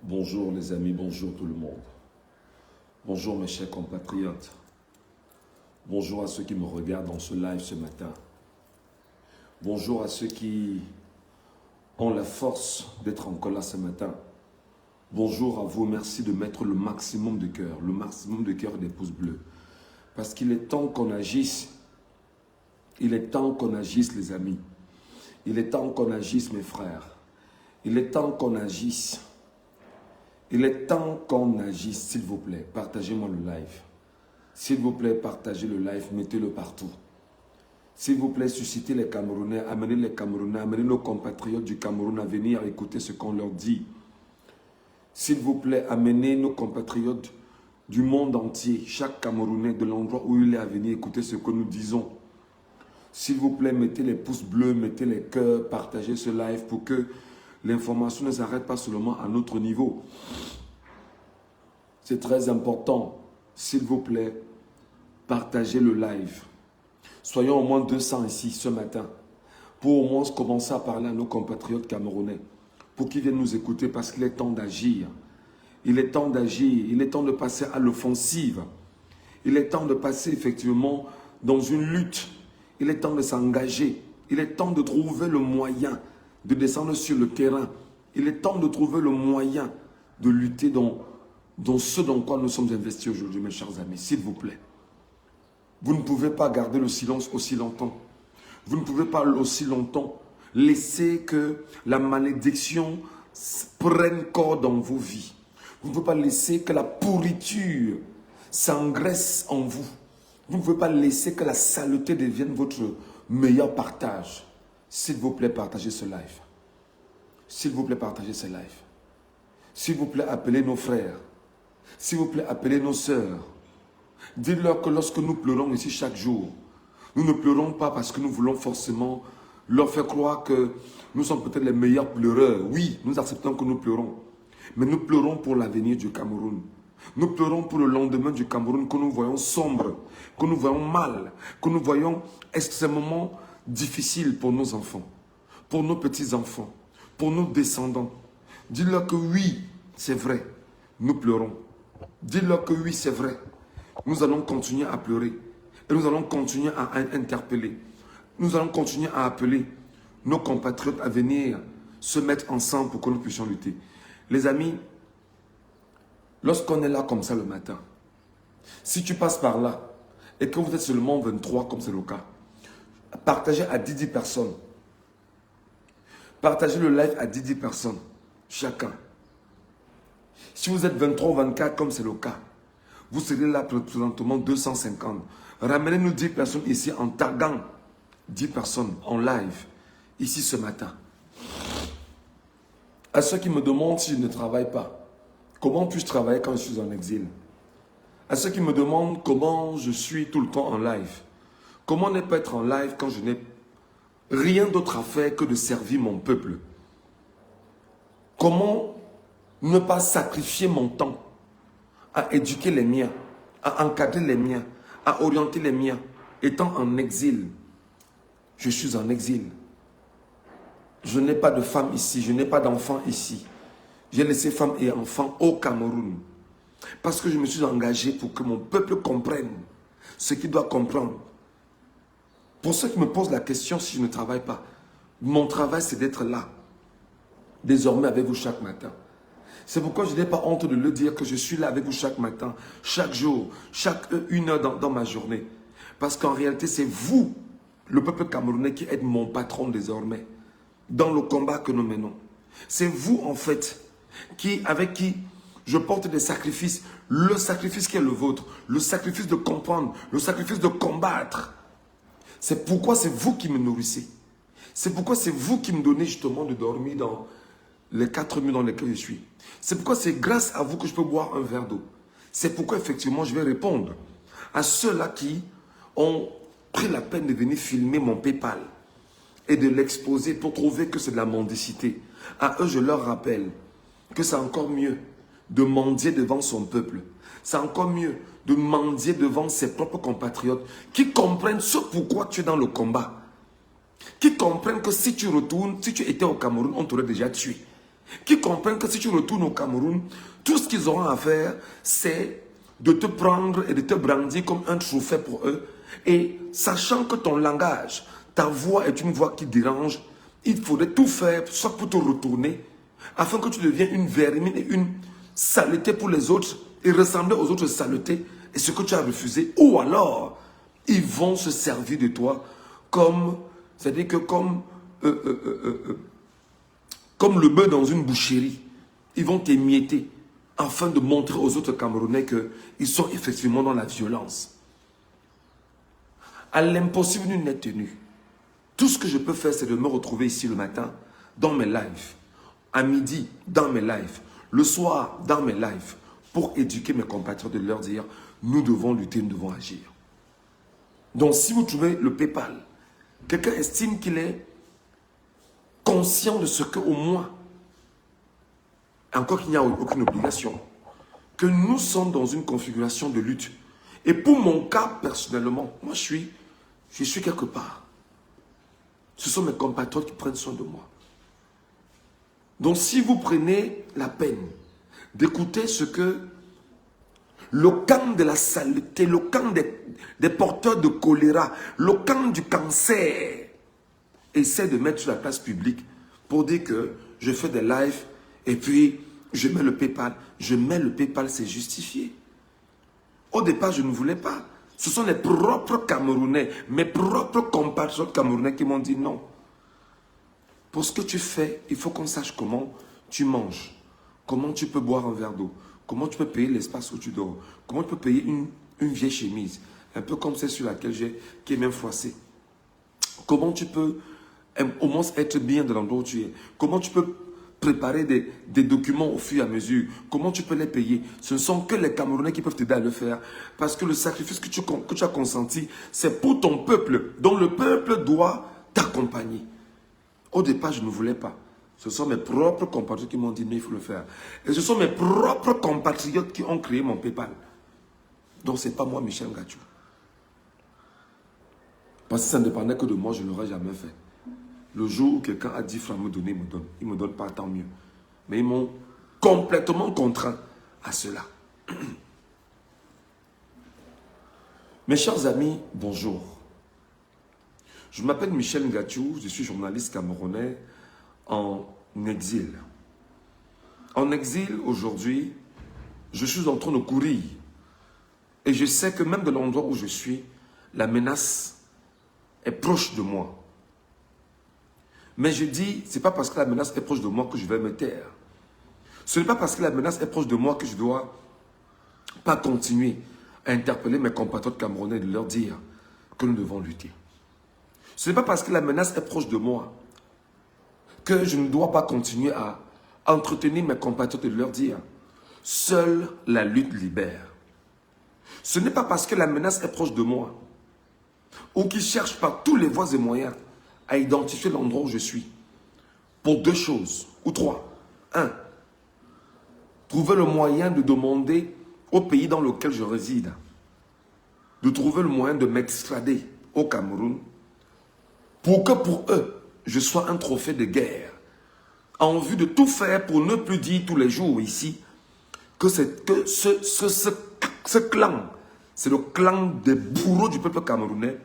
Bonjour les amis, bonjour tout le monde. Bonjour mes chers compatriotes. Bonjour à ceux qui me regardent dans ce live ce matin. Bonjour à ceux qui ont la force d'être encore là ce matin. Bonjour à vous, merci de mettre le maximum de cœur et des pouces bleus. Parce qu'il est temps qu'on agisse. Il est temps qu'on agisse les amis. Il est temps qu'on agisse mes frères. Il est temps qu'on agisse. Il est temps qu'on agisse, s'il vous plaît. Partagez-moi le live. S'il vous plaît, partagez le live, mettez-le partout. S'il vous plaît, suscitez les Camerounais, amenez les Camerounais, amenez nos compatriotes du Cameroun à venir écouter ce qu'on leur dit. S'il vous plaît, amenez nos compatriotes du monde entier, chaque Camerounais de l'endroit où il est à venir écouter ce que nous disons. S'il vous plaît, mettez les pouces bleus, mettez les cœurs, partagez ce live pour que l'information ne s'arrête pas seulement à notre niveau. C'est très important. S'il vous plaît, partagez le live. Soyons au moins 200 ici ce matin pour au moins commencer à parler à nos compatriotes camerounais pour qu'ils viennent nous écouter parce qu'il est temps d'agir. Il est temps d'agir. Il est temps de passer à l'offensive. Il est temps de passer effectivement dans une lutte. Il est temps de s'engager. Il est temps de trouver le moyen de descendre sur le terrain. Il est temps de trouver le moyen de lutter dans ce dans quoi nous sommes investis aujourd'hui, mes chers amis. S'il vous plaît. Vous ne pouvez pas garder le silence aussi longtemps. Vous ne pouvez pas aussi longtemps laisser que la malédiction prenne corps dans vos vies. Vous ne pouvez pas laisser que la pourriture s'engraisse en vous. Vous ne pouvez pas laisser que la saleté devienne votre meilleur partage. S'il vous plaît, partagez ce live. S'il vous plaît, partagez ce live. S'il vous plaît, appelez nos frères. S'il vous plaît, appelez nos sœurs. Dites-leur que lorsque nous pleurons ici chaque jour, nous ne pleurons pas parce que nous voulons forcément leur faire croire que nous sommes peut-être les meilleurs pleureurs. Oui, nous acceptons que nous pleurons. Mais nous pleurons pour l'avenir du Cameroun. Nous pleurons pour le lendemain du Cameroun que nous voyons sombre, que nous voyons mal, que nous voyons extrêmement difficile pour nos enfants, pour nos petits-enfants, pour nos descendants. Dites-leur que oui, c'est vrai, nous pleurons. Dites-leur que oui, c'est vrai. Nous allons continuer à pleurer et nous allons continuer à interpeller. Nous allons continuer à appeler nos compatriotes à venir se mettre ensemble pour que nous puissions lutter. Les amis, lorsqu'on est là comme ça le matin, si tu passes par là et que vous êtes seulement 23 comme c'est le cas, partagez à 10 personnes. Partagez le live à 10 personnes, chacun. Si vous êtes 23 ou 24 comme c'est le cas, vous serez là présentement 250. Ramenez-nous 10 personnes ici en taguant 10 personnes en live, ici ce matin. À ceux qui me demandent si je ne travaille pas, comment puis-je travailler quand je suis en exil? À ceux qui me demandent comment je suis tout le temps en live. Comment ne pas être en live quand je n'ai rien d'autre à faire que de servir mon peuple? Comment ne pas sacrifier mon temps à éduquer les miens, à encadrer les miens, à orienter les miens, étant en exil? Je suis en exil. Je n'ai pas de femme ici, je n'ai pas d'enfant ici. J'ai laissé femme et enfants au Cameroun. Parce que je me suis engagé pour que mon peuple comprenne ce qu'il doit comprendre. Pour ceux qui me posent la question si je ne travaille pas, mon travail c'est d'être là, désormais avec vous chaque matin. C'est pourquoi je n'ai pas honte de le dire que je suis là avec vous chaque matin, chaque jour, chaque une heure dans ma journée. Parce qu'en réalité c'est vous, le peuple camerounais, qui êtes mon patron désormais dans le combat que nous menons. C'est vous en fait avec qui je porte des sacrifices, le sacrifice qui est le vôtre, le sacrifice de comprendre, le sacrifice de combattre. C'est pourquoi c'est vous qui me nourrissez. C'est pourquoi c'est vous qui me donnez justement de dormir dans les 4 murs dans lesquels je suis. C'est pourquoi c'est grâce à vous que je peux boire un verre d'eau. C'est pourquoi effectivement je vais répondre à ceux-là qui ont pris la peine de venir filmer mon PayPal et de l'exposer pour trouver que c'est de la mendicité. À eux, je leur rappelle que c'est encore mieux de mendier devant son peuple. C'est encore mieux de mendier devant ses propres compatriotes qui comprennent ce pourquoi tu es dans le combat. Qui comprennent que si tu retournes, si tu étais au Cameroun, on t'aurait déjà tué. qui comprennent que si tu retournes au Cameroun, tout ce qu'ils auront à faire, c'est de te prendre et de te brandir comme un trophée pour eux. Et sachant que ton langage, ta voix est une voix qui dérange, il faudrait tout faire, soit pour te retourner, afin que tu deviennes une vermine et une saleté pour les autres, et ressembler aux autres saletés, et ce que tu as refusé. Ou alors, ils vont se servir de toi comme, c'est-à-dire que comme le bœuf dans une boucherie. Ils vont t'émietter afin de montrer aux autres Camerounais qu'ils sont effectivement dans la violence. À l'impossible, nul n'est tenu. Tout ce que je peux faire, c'est de me retrouver ici le matin, dans mes lives, à midi, dans mes lives, le soir, dans mes lives, pour éduquer mes compatriotes, de leur dire, nous devons lutter, nous devons agir. Donc, si vous trouvez le PayPal, quelqu'un estime qu'il est conscient de ce qu'au moins, encore qu'il n'y a aucune obligation, que nous sommes dans une configuration de lutte. Et pour mon cas, personnellement, moi je suis quelque part. Ce sont mes compatriotes qui prennent soin de moi. Donc si vous prenez la peine d'écouter ce que le camp de la saleté, le camp des porteurs de choléra, le camp du cancer, essaie de mettre sur la place publique pour dire que je fais des lives et puis je mets le PayPal. Je mets le PayPal, c'est justifié. Au départ, je ne voulais pas. Ce sont les propres Camerounais, mes propres compatriotes camerounais qui m'ont dit non. Pour ce que tu fais, il faut qu'on sache comment tu manges, comment tu peux boire un verre d'eau, comment tu peux payer l'espace où tu dors, comment tu peux payer une vieille chemise, un peu comme celle sur laquelle qui est même froissée. Comment tu peux au moins être bien dans l'endroit où tu es. Comment tu peux préparer des documents au fur et à mesure. Comment tu peux les payer. Ce ne sont que les Camerounais qui peuvent t'aider à le faire. Parce que le sacrifice que tu as consenti, c'est pour ton peuple. Donc le peuple doit t'accompagner. Au départ, je ne voulais pas. Ce sont mes propres compatriotes qui m'ont dit, mais il faut le faire. Et ce sont mes propres compatriotes qui ont créé mon PayPal. Donc ce n'est pas moi, Michel Ngatsou. Parce que ça ne dépendait que de moi, je ne l'aurais jamais fait. Le jour où quelqu'un a 10 francs à me donner, il me donne. Il ne me donne pas, tant mieux. Mais ils m'ont complètement contraint à cela. Mes chers amis, bonjour. Je m'appelle Michel Ngatsou, je suis journaliste camerounais en exil. En exil, aujourd'hui, je suis en train de courir. Et je sais que même de l'endroit où je suis, la menace est proche de moi. Mais je dis, ce n'est pas parce que la menace est proche de moi que je vais me taire. Ce n'est pas parce que la menace est proche de moi que je ne dois pas continuer à interpeller mes compatriotes camerounais et de leur dire que nous devons lutter. Ce n'est pas parce que la menace est proche de moi que je ne dois pas continuer à entretenir mes compatriotes et de leur dire seule la lutte libère. Ce n'est pas parce que la menace est proche de moi ou qu'ils cherchent par tous les voies et moyens à identifier l'endroit où je suis. Pour 2 choses, ou 3. 1. Trouver le moyen de demander au pays dans lequel je réside, de trouver le moyen de m'extrader au Cameroun, pour que pour eux, je sois un trophée de guerre, en vue de tout faire pour ne plus dire tous les jours ici que ce clan, c'est le clan des bourreaux du peuple camerounais,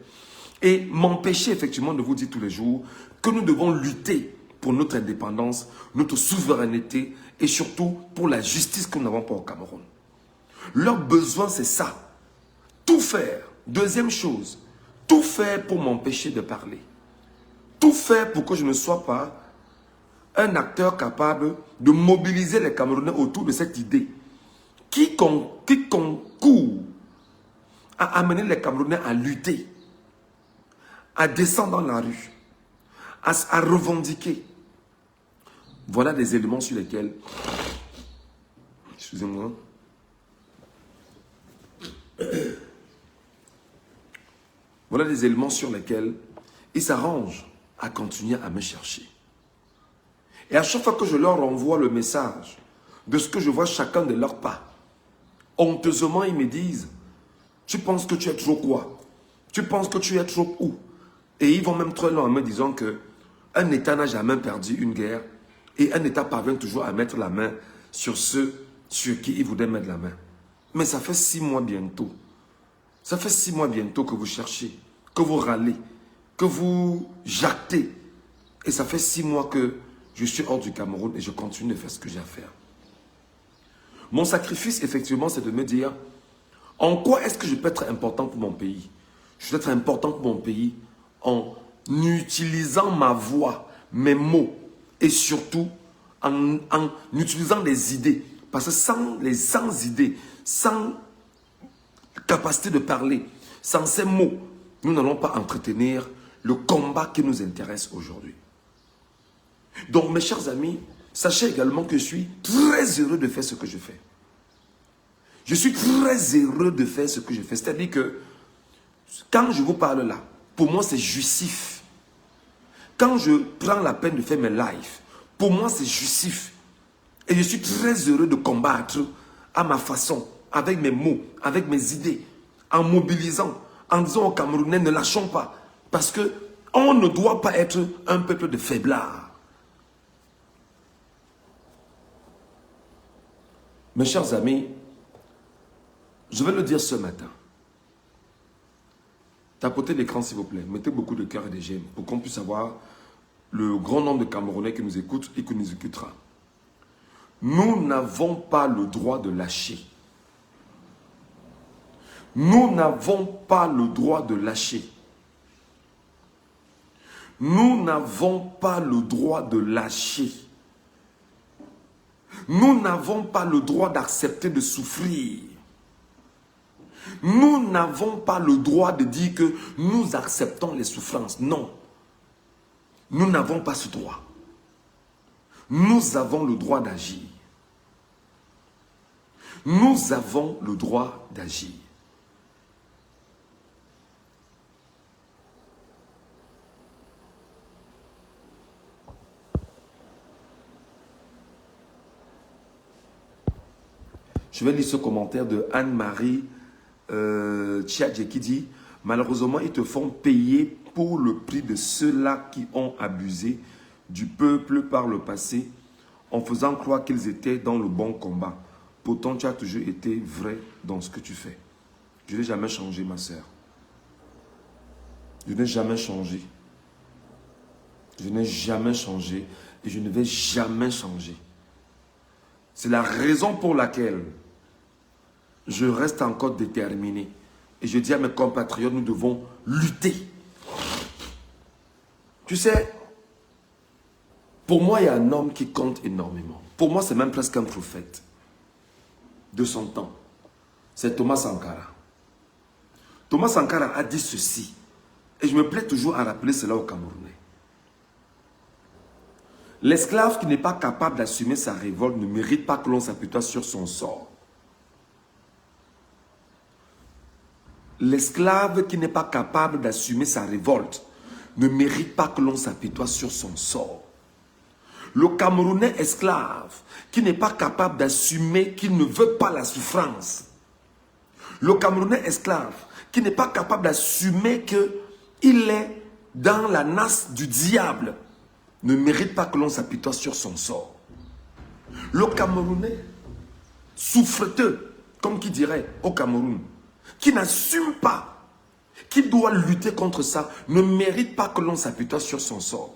et m'empêcher effectivement de vous dire tous les jours que nous devons lutter pour notre indépendance, notre souveraineté et surtout pour la justice que nous n'avons pas au Cameroun. Leur besoin, c'est ça. Tout faire. Deuxième chose, tout faire pour m'empêcher de parler. Tout faire pour que je ne sois pas un acteur capable de mobiliser les Camerounais autour de cette idée qui concourt à amener les Camerounais à lutter, à descendre dans la rue, à revendiquer. Voilà des éléments sur lesquels, excusez-moi, voilà des éléments sur lesquels ils s'arrangent à continuer à me chercher. Et à chaque fois que je leur envoie le message de ce que je vois chacun de leurs pas, honteusement ils me disent, tu penses que tu es trop quoi? Tu penses que tu es trop où? Et ils vont même très loin en me disant qu'un État n'a jamais perdu une guerre Et un État parvient toujours à mettre la main sur ceux sur qui il voudrait mettre la main. Mais ça fait 6 mois bientôt. Ça fait 6 mois bientôt que vous cherchez, que vous râlez, que vous jactez. Et ça fait 6 mois que je suis hors du Cameroun et je continue de faire ce que j'ai à faire. Mon sacrifice, effectivement, c'est de me dire, en quoi est-ce que je peux être important pour mon pays? Je peux être important pour mon pays en utilisant ma voix, mes mots et surtout en utilisant les idées. Parce que sans idées, sans capacité de parler, sans ces mots, nous n'allons pas entretenir le combat qui nous intéresse aujourd'hui. Donc, mes chers amis, sachez également que je suis très heureux de faire ce que je fais. Je suis très heureux de faire ce que je fais. C'est-à-dire que, quand je vous parle là, pour moi, c'est jouissif. Quand je prends la peine de faire mes lives, pour moi, c'est jouissif. Et je suis très heureux de combattre à ma façon, avec mes mots, avec mes idées, en mobilisant, en disant aux Camerounais, ne lâchons pas. Parce que on ne doit pas être un peuple de faiblards. Mes chers amis, je vais le dire ce matin. Tapotez l'écran s'il vous plaît. Mettez beaucoup de cœur et de j'aime pour qu'on puisse avoir le grand nombre de Camerounais qui nous écoutent et qui nous écoutera. Nous n'avons pas le droit de lâcher. Nous n'avons pas le droit de lâcher. Nous n'avons pas le droit de lâcher. Nous n'avons pas le droit d'accepter de souffrir. Nous n'avons pas le droit de dire que nous acceptons les souffrances. Non. Nous n'avons pas ce droit. Nous avons le droit d'agir. Nous avons le droit d'agir. Je vais lire ce commentaire de Anne-Marie Tchadje qui dit « Malheureusement, ils te font payer pour le prix de ceux-là qui ont abusé du peuple par le passé en faisant croire qu'ils étaient dans le bon combat. Pourtant, tu as toujours été vrai dans ce que tu fais. » Je n'ai jamais changé, ma sœur. Je n'ai jamais changé. Je n'ai jamais changé et je ne vais jamais changer. C'est la raison pour laquelle je reste encore déterminé. Et je dis à mes compatriotes, nous devons lutter. Tu sais, pour moi, il y a un homme qui compte énormément. Pour moi, c'est même presque un prophète de son temps. C'est Thomas Sankara. Thomas Sankara a dit ceci. Et je me plais toujours à rappeler cela aux Camerounais. L'esclave qui n'est pas capable d'assumer sa révolte ne mérite pas que l'on s'apitoie sur son sort. L'esclave qui n'est pas capable d'assumer sa révolte ne mérite pas que l'on s'apitoie sur son sort. Le Camerounais esclave qui n'est pas capable d'assumer qu'il ne veut pas la souffrance. Le Camerounais esclave qui n'est pas capable d'assumer qu'il est dans la nasse du diable ne mérite pas que l'on s'apitoie sur son sort. Le Camerounais souffreteux, comme qui dirait au Cameroun, qui n'assume pas, qui doit lutter contre ça, ne mérite pas que l'on s'apitoie sur son sort.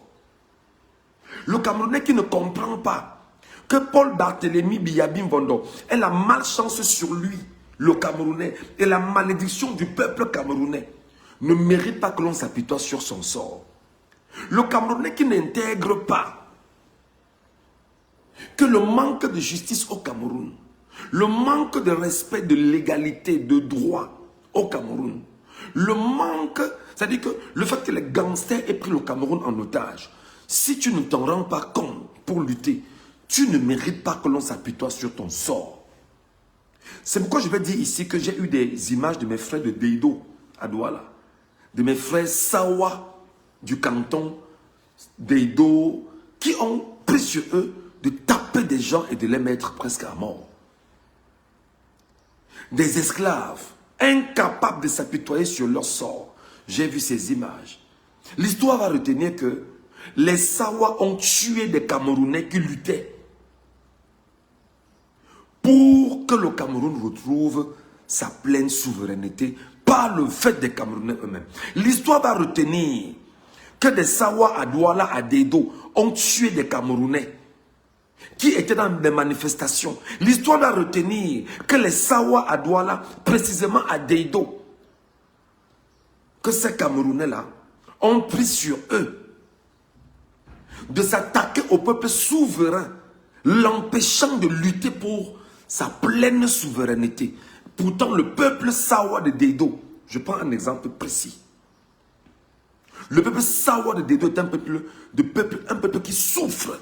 Le Camerounais qui ne comprend pas que Paul Barthélemy Biyabi Mvondo ait la malchance sur lui, le Camerounais, et la malédiction du peuple camerounais, ne mérite pas que l'on s'apitoie sur son sort. Le Camerounais qui n'intègre pas que le manque de justice au Cameroun, le manque de respect de l'égalité, de droit au Cameroun, le manque, c'est-à-dire que le fait que les gangsters aient pris le Cameroun en otage, si tu ne t'en rends pas compte pour lutter, tu ne mérites pas que l'on s'apitoie sur ton sort. C'est pourquoi je vais dire ici que j'ai eu des images de mes frères de Deido à Douala, de mes frères Sawa du canton Deido, qui ont pris sur eux de taper des gens et de les mettre presque à mort. Des esclaves incapables de s'apitoyer sur leur sort. J'ai vu ces images. L'histoire va retenir que Les Sawa ont tué des Camerounais qui luttaient pour que le Cameroun retrouve sa pleine souveraineté par le fait des Camerounais eux-mêmes. L'histoire va retenir que des Sawa à Douala, à Dedo, ont tué des Camerounais qui étaient dans des manifestations. L'histoire va retenir que les Sawa à Douala, précisément à Dedo, que ces Camerounais-là ont pris sur eux de s'attaquer au peuple souverain, l'empêchant de lutter pour sa pleine souveraineté. Pourtant, le peuple Sawa de Dedo, je prends un exemple précis. Le peuple Sawa de Dedo est un peuple qui souffre,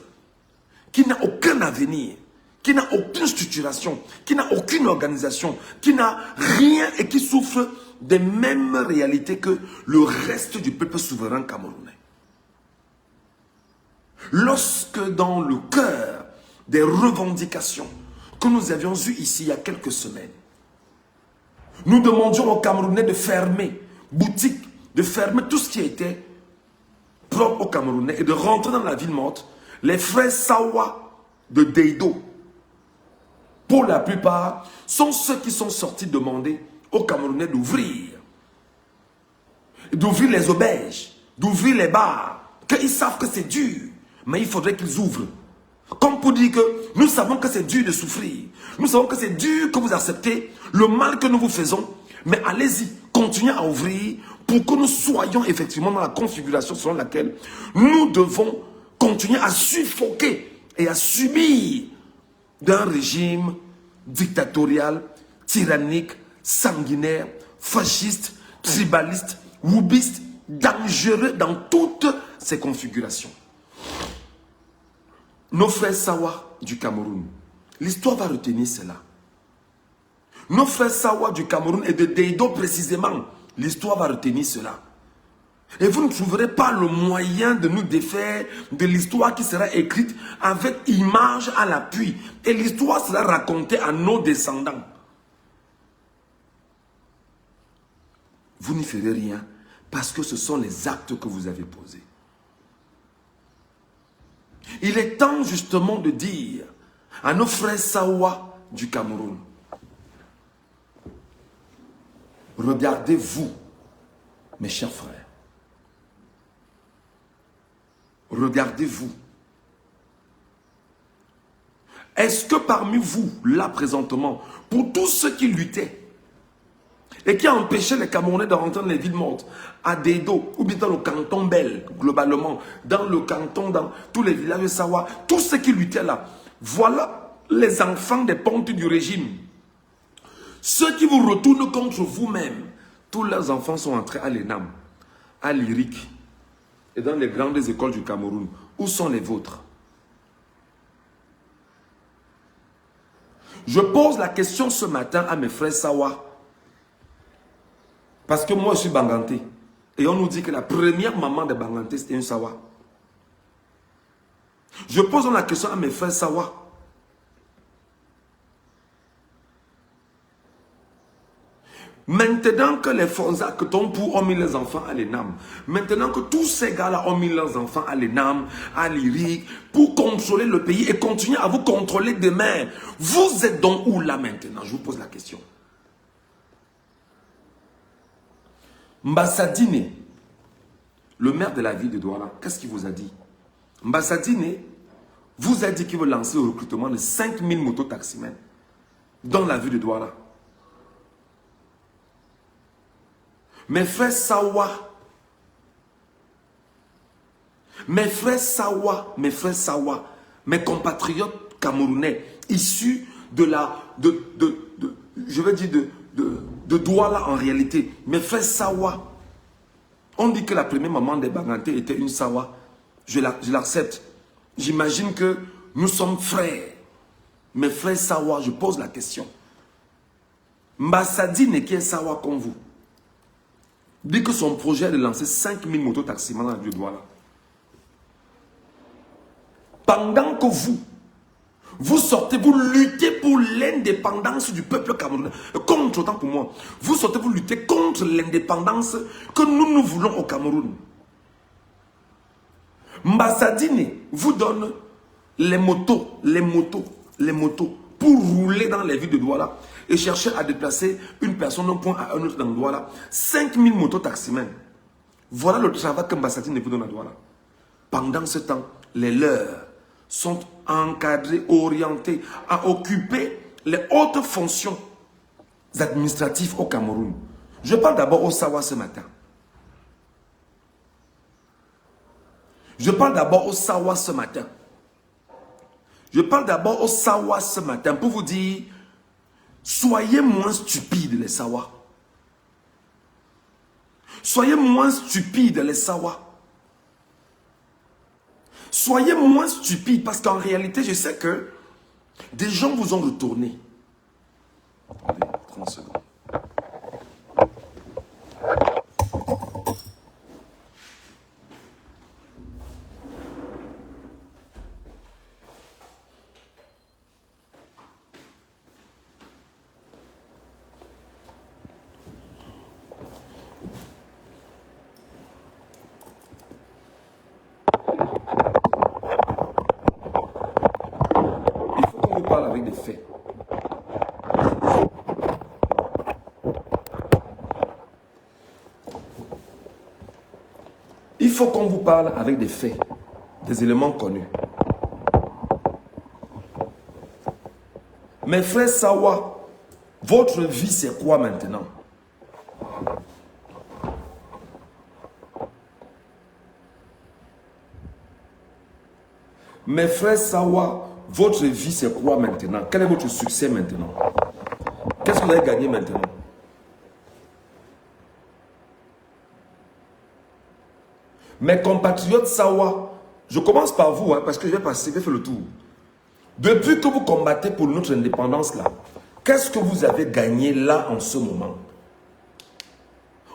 qui n'a aucun avenir, qui n'a aucune structuration, qui n'a aucune organisation, qui n'a rien et qui souffre des mêmes réalités que le reste du peuple souverain camerounais. Lorsque dans le cœur des revendications que nous avions eues ici il y a quelques semaines, nous demandions aux Camerounais de fermer boutiques, de fermer tout ce qui était propre aux Camerounais et de rentrer dans la ville morte, les frères Sawa de Dedo, pour la plupart, sont ceux qui sont sortis demander aux Camerounais d'ouvrir les auberges, d'ouvrir les bars, qu'ils savent que c'est dur, mais il faudrait qu'ils ouvrent. Comme pour dire que nous savons que c'est dur de souffrir, nous savons que c'est dur que vous acceptez le mal que nous vous faisons, mais allez-y, continuez à ouvrir pour que nous soyons effectivement dans la configuration selon laquelle nous devons continuer à suffoquer et à subir d'un régime dictatorial, tyrannique, sanguinaire, fasciste, tribaliste, woubiste, dangereux dans toutes ses configurations. Nos frères Sawa du Cameroun, l'histoire va retenir cela. Nos frères Sawa du Cameroun et de Dedo précisément, l'histoire va retenir cela. Et vous ne trouverez pas le moyen de nous défaire de l'histoire qui sera écrite avec image à l'appui. Et l'histoire sera racontée à nos descendants. Vous n'y ferez rien parce que ce sont les actes que vous avez posés. Il est temps justement de dire à nos frères Sawa du Cameroun, regardez-vous, mes chers frères. Regardez-vous. Est-ce que parmi vous, là présentement, pour tous ceux qui luttaient et qui empêchaient les Camerounais de rentrer dans les villes mortes, à Dedo, ou bien dans le canton Bel, globalement, dans le canton, dans tous les villages de Sawa, tous ceux qui luttaient là, voilà les enfants des pontes du régime. Ceux qui vous retournent contre vous-même, tous leurs enfants sont entrés à l'ENAM, à l'IRIC, et dans les grandes écoles du Cameroun. Où sont les vôtres? Je pose la question ce matin à mes frères Sawa. Parce que moi je suis Banganté. Et on nous dit que la première maman de Banganté c'était une Sawa. Je pose la question à mes frères Sawa. Maintenant que les Fonza que Tompou ont mis les enfants à l'ENAM, maintenant que tous ces gars-là ont mis leurs enfants à l'ENAM, à l'IRIC, pour contrôler le pays et continuer à vous contrôler demain, vous êtes donc où là maintenant? Je vous pose la question. Mbassadine, le maire de la ville de Douala, qu'est-ce qu'il vous a dit? Mbassadine vous a dit qu'il veut lancer le recrutement de 5000 mototaximens dans la ville de Douala. Mes frères Sawa, mes compatriotes camerounais, issus de de Douala en réalité, mes frères Sawa, on dit que la première maman des Banganté était une Sawa, je l'accepte. J'imagine que nous sommes frères. Mes frères Sawa, je pose la question. Mbassadine qui est Sawa comme vous, dit que son projet est de lancer 5000 mototaximans dans la ville de Douala. Pendant que vous sortez, vous luttez pour l'indépendance du peuple camerounais. Contre, autant pour moi, vous sortez, vous luttez contre l'indépendance que nous voulons au Cameroun. Mbassadine vous donne les motos pour rouler dans les villes de Douala et chercher à déplacer une personne d'un point à un autre dans Douala. 5000 motos taximens. Voilà le travail que Mbassadine vous donne à Douala. Pendant ce temps, les leurs sont encadrés, orientés à occuper les hautes fonctions administratives au Cameroun. Je parle d'abord au Sawa ce matin. Je parle d'abord au Sawa ce matin. Je parle d'abord au Sawa ce matin pour vous dire, soyez moins stupides les Sawa. Soyez moins stupides les Sawa. Soyez moins stupides parce qu'en réalité, je sais que des gens vous ont retourné. Attendez, 30 secondes. Parle avec des faits. Il faut qu'on vous parle avec des faits, des éléments connus. Mes frères Sawa, votre vie c'est quoi maintenant? Mes frères Sawa, votre vie, c'est quoi maintenant? Quel est votre succès maintenant? Qu'est-ce que vous avez gagné maintenant? Mes compatriotes Sawa, je commence par vous, parce que je vais passer, je vais faire le tour. Depuis que vous combattez pour notre indépendance, là, qu'est-ce que vous avez gagné là en ce moment?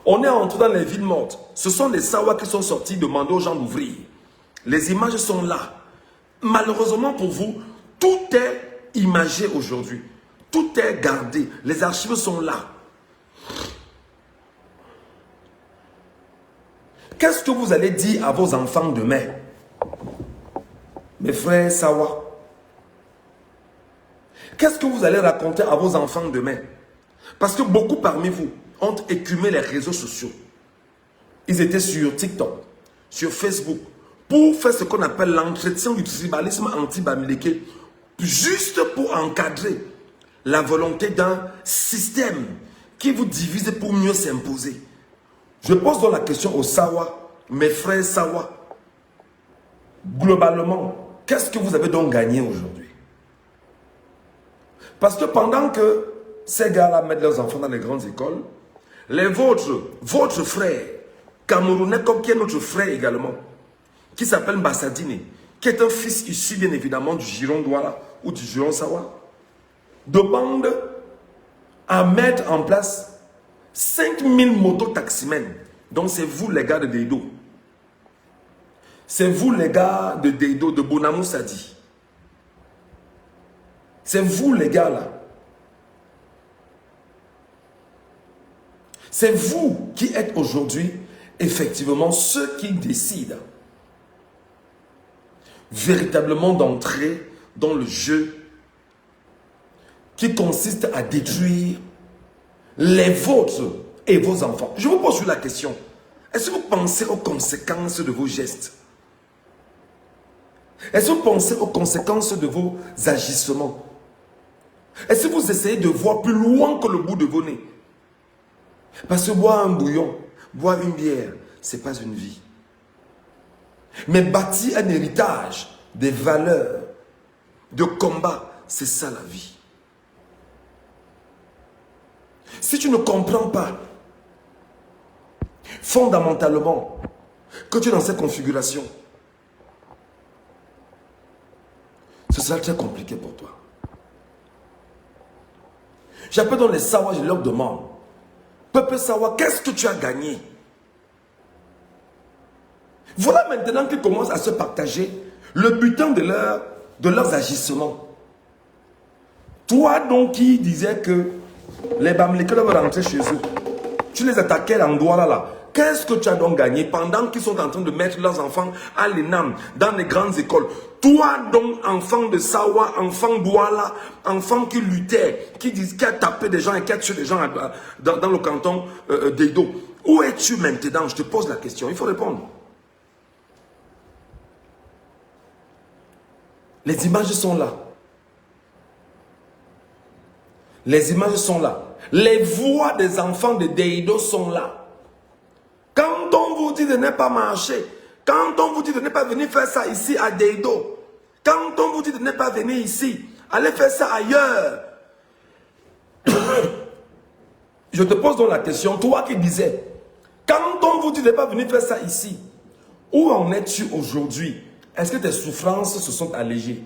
On est entré dans les villes mortes. Ce sont les Sawa qui sont sortis demander aux gens d'ouvrir. Les images sont là. Malheureusement pour vous, tout est imagé aujourd'hui. Tout est gardé. Les archives sont là. Qu'est-ce que vous allez dire à vos enfants demain? Mes frères Sawa. Qu'est-ce que vous allez raconter à vos enfants demain? Parce que beaucoup parmi vous ont écumé les réseaux sociaux. Ils étaient sur TikTok, sur Facebook, pour faire ce qu'on appelle l'entretien du tribalisme anti-bamileke, juste pour encadrer la volonté d'un système qui vous divise pour mieux s'imposer. Je pose donc la question aux Sawa, mes frères Sawa. Globalement, qu'est-ce que vous avez donc gagné aujourd'hui? Parce que pendant que ces gars-là mettent leurs enfants dans les grandes écoles, les vôtres, votre frère, Camerounais comme qui est notre frère également, qui s'appelle Mbassadine, qui est un fils issu bien évidemment du Giron Douala ou du Giron Sawa, demande à mettre en place 5000 mototaximens. Donc c'est vous les gars de Deido. C'est vous les gars de Deido, de Bonamou Sadi. C'est vous les gars là. C'est vous qui êtes aujourd'hui effectivement ceux qui décident véritablement d'entrer dans le jeu qui consiste à détruire les vôtres et vos enfants. Je vous pose la question. Est-ce que vous pensez aux conséquences de vos gestes? Est-ce que vous pensez aux conséquences de vos agissements? Est-ce que vous essayez de voir plus loin que le bout de vos nez? Parce que boire un bouillon, boire une bière, ce n'est pas une vie. Mais bâtir un héritage des valeurs, de combat, c'est ça la vie. Si tu ne comprends pas fondamentalement que tu es dans cette configuration, ce sera très compliqué pour toi. J'appelle dans les Sawa, je leur demande, peuple Sawa, qu'est-ce que tu as gagné? Voilà maintenant qu'ils commencent à se partager le butin de leurs agissements. Toi donc qui disais que les Bamileke doivent rentrer chez eux, tu les attaquais en Douala là. qu'est-ce que tu as donc gagné pendant qu'ils sont en train de mettre leurs enfants à l'ENAM, dans les grandes écoles? Toi donc, enfant de Sawa, enfant d'Ouala, enfant qui luttait, qui a tapé des gens et qui a tué des gens dans le canton d'Edo, où es-tu maintenant? Je te pose la question, il faut répondre. Les images sont là. Les images sont là. Les voix des enfants de Deido sont là. Quand on vous dit de ne pas marcher, quand on vous dit de ne pas venir faire ça ici à Deido, quand on vous dit de ne pas venir ici, allez faire ça ailleurs. Je te pose donc la question, toi qui disais, quand on vous dit de ne pas venir faire ça ici, où en es-tu aujourd'hui? Est-ce que tes souffrances se sont allégées?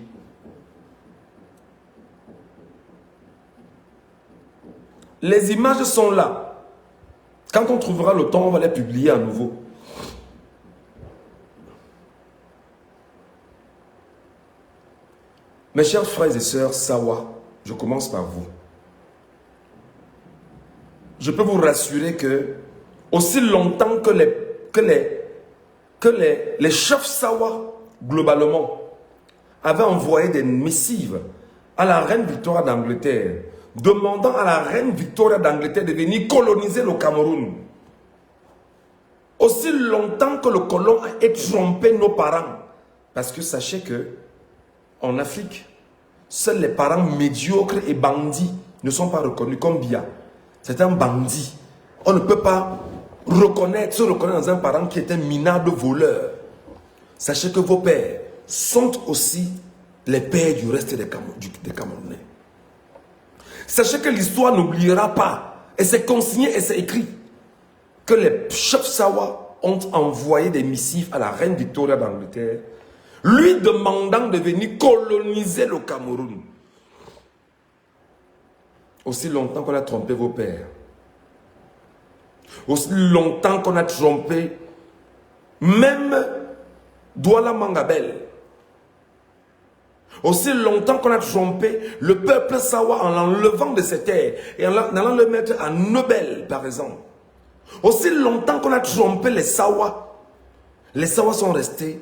Les images sont là. Quand on trouvera le temps, on va les publier à nouveau. Mes chers frères et sœurs, Sawa, je commence par vous. Je peux vous rassurer que aussi longtemps que les chefs Sawa, globalement, avaient envoyé des missives à la reine Victoria d'Angleterre, demandant à la reine Victoria d'Angleterre de venir coloniser le Cameroun. Aussi longtemps que le colon a trompé nos parents. Parce que sachez que en Afrique, seuls les parents médiocres et bandits ne sont pas reconnus comme Bia. C'est un bandit. On ne peut pas se reconnaître dans un parent qui est un minable voleur. Sachez que vos pères sont aussi les pères du reste des Camerounais. Sachez que l'histoire n'oubliera pas, et c'est consigné et c'est écrit, que les chefs Sawa ont envoyé des missives à la reine Victoria d'Angleterre, lui demandant de venir coloniser le Cameroun. Aussi longtemps qu'on a trompé vos pères, aussi longtemps qu'on a trompé même Douala Mangabel, aussi longtemps qu'on a trompé le peuple Sawa en l'enlevant de ses terres et en allant le mettre à Nobel, par exemple. Aussi longtemps qu'on a trompé les Sawa sont restés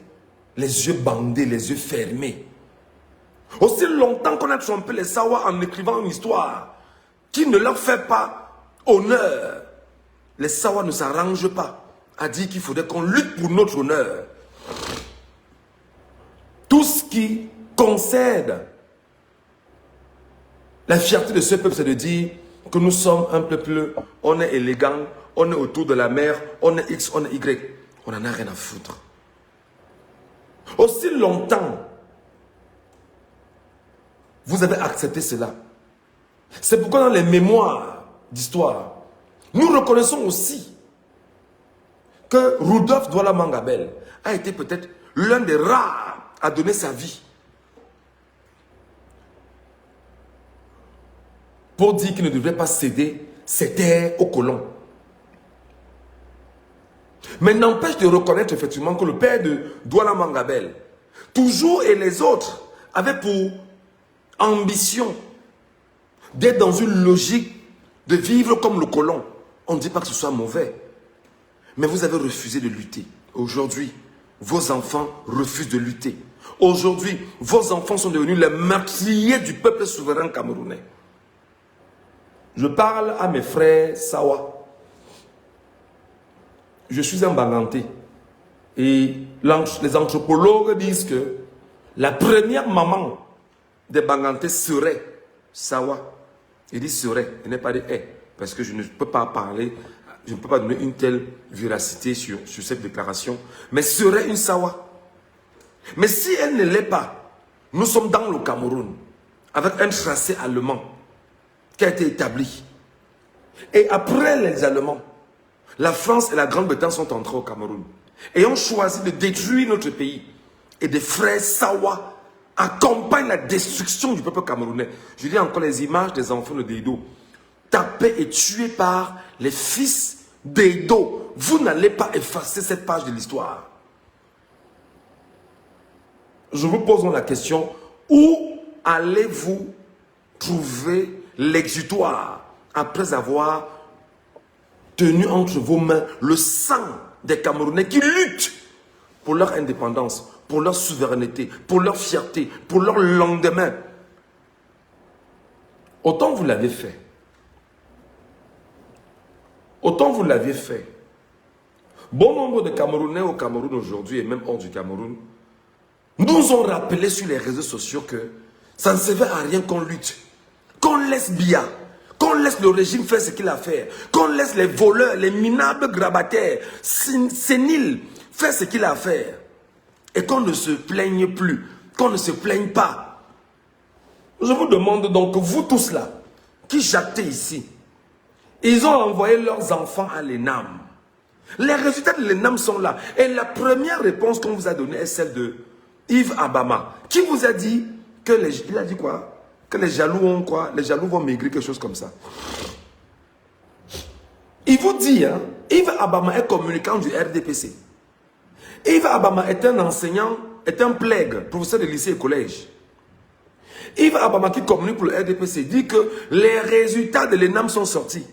les yeux bandés, les yeux fermés. Aussi longtemps qu'on a trompé les Sawa en écrivant une histoire qui ne leur fait pas honneur, les Sawa ne s'arrangent pas à dire qu'il faudrait qu'on lutte pour notre honneur. Tout ce qui concède la fierté de ce peuple, c'est de dire que nous sommes un peuple, on est élégant, on est autour de la mer, on est X, on est Y. On n'en a rien à foutre. Aussi longtemps, vous avez accepté cela. C'est pourquoi dans les mémoires d'histoire, nous reconnaissons aussi que Rudolf Douala Mangabel a été peut-être l'un des rares à donner sa vie pour dire qu'il ne devrait pas céder ses terres aux colons. Mais n'empêche de reconnaître effectivement que le père de Douala Mangabel, toujours et les autres, avaient pour ambition d'être dans une logique de vivre comme le colon. On ne dit pas que ce soit mauvais, mais vous avez refusé de lutter. Aujourd'hui, vos enfants refusent de lutter. Aujourd'hui, vos enfants sont devenus les meurtriers du peuple souverain camerounais. Je parle à mes frères Sawa. Je suis un Banganté. Et les anthropologues disent que la première maman des Bangantés serait Sawa. Il dit serait, il n'est pas dit est. Parce que je ne peux pas parler, je ne peux pas donner une telle véracité sur cette déclaration. Mais serait une Sawa. Mais si elle ne l'est pas, nous sommes dans le Cameroun, avec un tracé allemand qui a été établi. Et après les Allemands, la France et la Grande-Bretagne sont entrés au Cameroun et ont choisi de détruire notre pays. Et des frères Sawa accompagnent la destruction du peuple camerounais. Je dis encore les images des enfants de Deido, tapés et tués par les fils d'Edo. Vous n'allez pas effacer cette page de l'histoire. Je vous pose la question, où allez-vous trouver l'exutoire après avoir tenu entre vos mains le sang des Camerounais qui luttent pour leur indépendance, pour leur souveraineté, pour leur fierté, pour leur lendemain. Autant vous l'avez fait. Autant vous l'avez fait. Bon nombre de Camerounais au Cameroun aujourd'hui et même hors du Cameroun nous ont rappelé sur les réseaux sociaux que ça ne servait à rien qu'on lutte, qu'on laisse Biya, qu'on laisse le régime faire ce qu'il a fait, qu'on laisse les voleurs, les minables grabataires, séniles faire ce qu'il a fait et qu'on ne se plaigne plus, qu'on ne se plaigne pas. Je vous demande donc, vous tous là, qui jactez ici, ils ont envoyé leurs enfants à l'ENAM. Les résultats de l'ENAM sont là. Et la première réponse qu'on vous a donnée est celle de Yves Abama, qui vous a dit que il a dit quoi? Que les jaloux ont quoi? Les jaloux vont maigrir, quelque chose comme ça. Il vous dit, hein, Yves Abama est communicant du RDPC. Yves Abama est un enseignant, est un plègue, professeur de lycée et collège. Yves Abama qui communique pour le RDPC dit que les résultats de l'ENAM sont sortis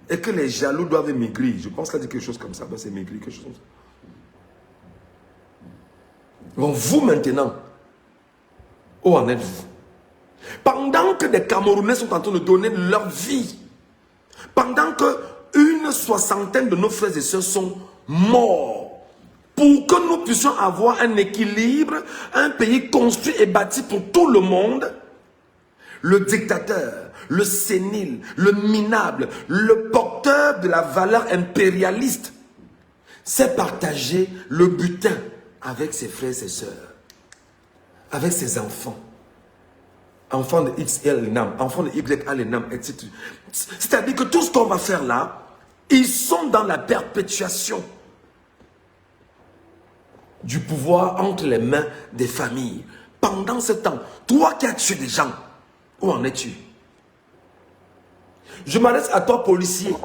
et que les jaloux doivent maigrir. Je pense qu'il a dit quelque chose comme ça. Ben, c'est maigrir, quelque chose comme ça. Bon, vous maintenant, où en êtes-vous? Pendant que des Camerounais sont en train de donner leur vie, pendant que une soixantaine de nos frères et sœurs sont morts, pour que nous puissions avoir un équilibre, un pays construit et bâti pour tout le monde, le dictateur, le sénile, le minable, le porteur de la valeur impérialiste s'est partagé le butin avec ses frères et ses sœurs, avec ses enfants. Enfants de X et l'ENAM, enfants de Y à l'ENAM, etc. C'est-à-dire que tout ce qu'on va faire là, ils sont dans la perpétuation du pouvoir entre les mains des familles. Pendant ce temps, toi qui as tué des gens, où en es-tu? Je m'adresse à toi, policier.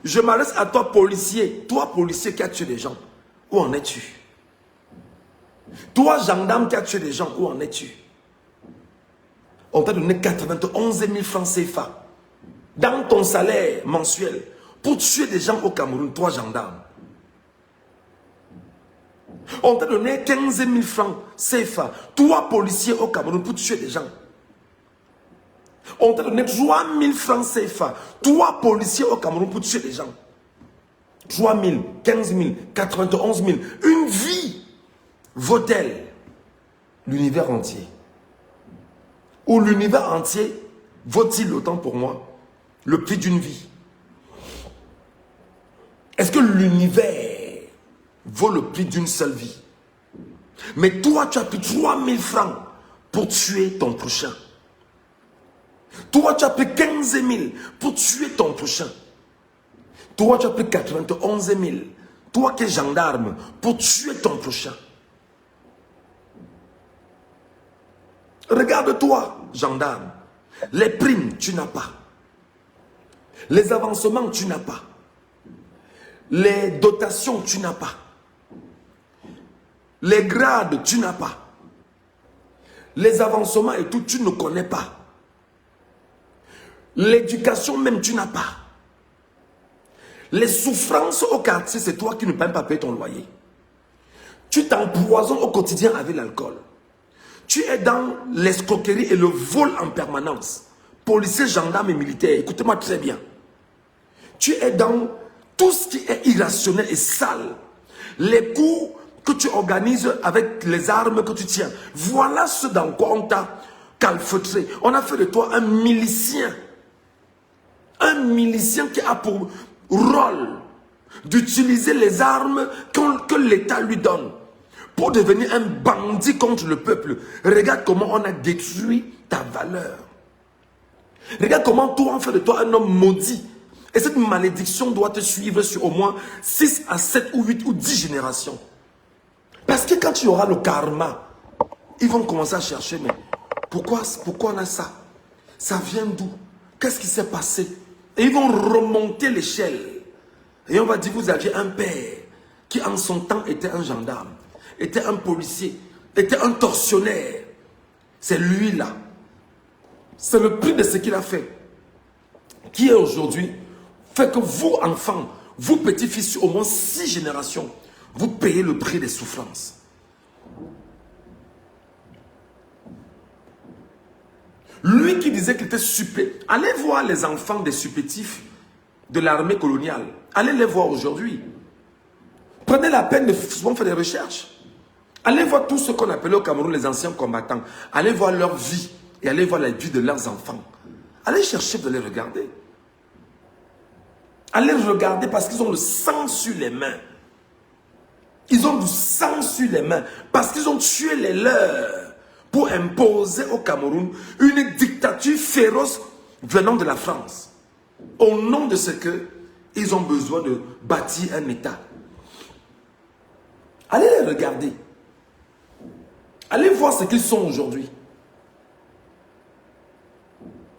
Je m'adresse à toi, policier. Toi, policier qui as tué des gens, où en es-tu? Toi, gendarme qui as tué des gens, où en es-tu? On t'a donné 91 000 francs CFA dans ton salaire mensuel pour tuer des gens au Cameroun, toi, gendarme. On t'a donné 15 000 francs CFA, toi, policier au Cameroun, pour tuer des gens. On t'a donné 3 000 francs CFA, toi, policier au Cameroun, pour tuer des gens. 3 000, 15 000, 91 000. Une vie vaut-elle l'univers entier? Ou l'univers entier vaut-il autant pour moi le prix d'une vie? Est-ce que l'univers vaut le prix d'une seule vie? Mais toi, tu as pris 3 000 francs pour tuer ton prochain. Toi, tu as pris 15 000 pour tuer ton prochain. Toi, tu as pris 91 000. Toi qui es gendarme, pour tuer ton prochain. Regarde-toi, gendarme. Les primes, tu n'as pas. Les avancements, tu n'as pas. Les dotations, tu n'as pas. Les grades, tu n'as pas. Les avancements et tout, tu ne connais pas. L'éducation même, tu n'as pas. Les souffrances au quartier, c'est toi qui ne peux pas payer ton loyer. Tu t'empoisonnes au quotidien avec l'alcool. Tu es dans l'escroquerie et le vol en permanence. Policiers, gendarmes et militaires, écoutez-moi très bien. Tu es dans tout ce qui est irrationnel et sale. Les coups que tu organises avec les armes que tu tiens. Voilà ce dans quoi on t'a calfeutré. On a fait de toi un milicien. Un milicien qui a pour rôle d'utiliser les armes que l'État lui donne pour devenir un bandit contre le peuple. Regarde comment on a détruit ta valeur. Regarde comment toi on fait de toi un homme maudit. Et cette malédiction doit te suivre sur au moins 6 à 7 ou 8 ou 10 générations. Parce que quand tu auras le karma, ils vont commencer à chercher, mais pourquoi on a ça? Ça vient d'où? Qu'est-ce qui s'est passé? Et ils vont remonter l'échelle. Et on va dire, vous aviez un père qui en son temps était un gendarme, était un policier, était un tortionnaire. C'est lui là. C'est le prix de ce qu'il a fait. Qui est aujourd'hui fait que vous, enfants, vous, petits-fils, au moins 6 générations, vous payez le prix des souffrances. Lui qui disait qu'il était supplétif, allez voir les enfants des supplétifs de l'armée coloniale. Allez les voir aujourd'hui. Prenez la peine de souvent faire des recherches. Allez voir tout ce qu'on appelait au Cameroun les anciens combattants. Allez voir leur vie et allez voir la vie de leurs enfants. Allez chercher de les regarder. Allez regarder parce qu'ils ont le sang sur les mains. Ils ont du sang sur les mains parce qu'ils ont tué les leurs pour imposer au Cameroun une dictature féroce venant de la France. Au nom de ce que ils ont besoin de bâtir un État. Allez les regarder. Allez voir ce qu'ils sont aujourd'hui.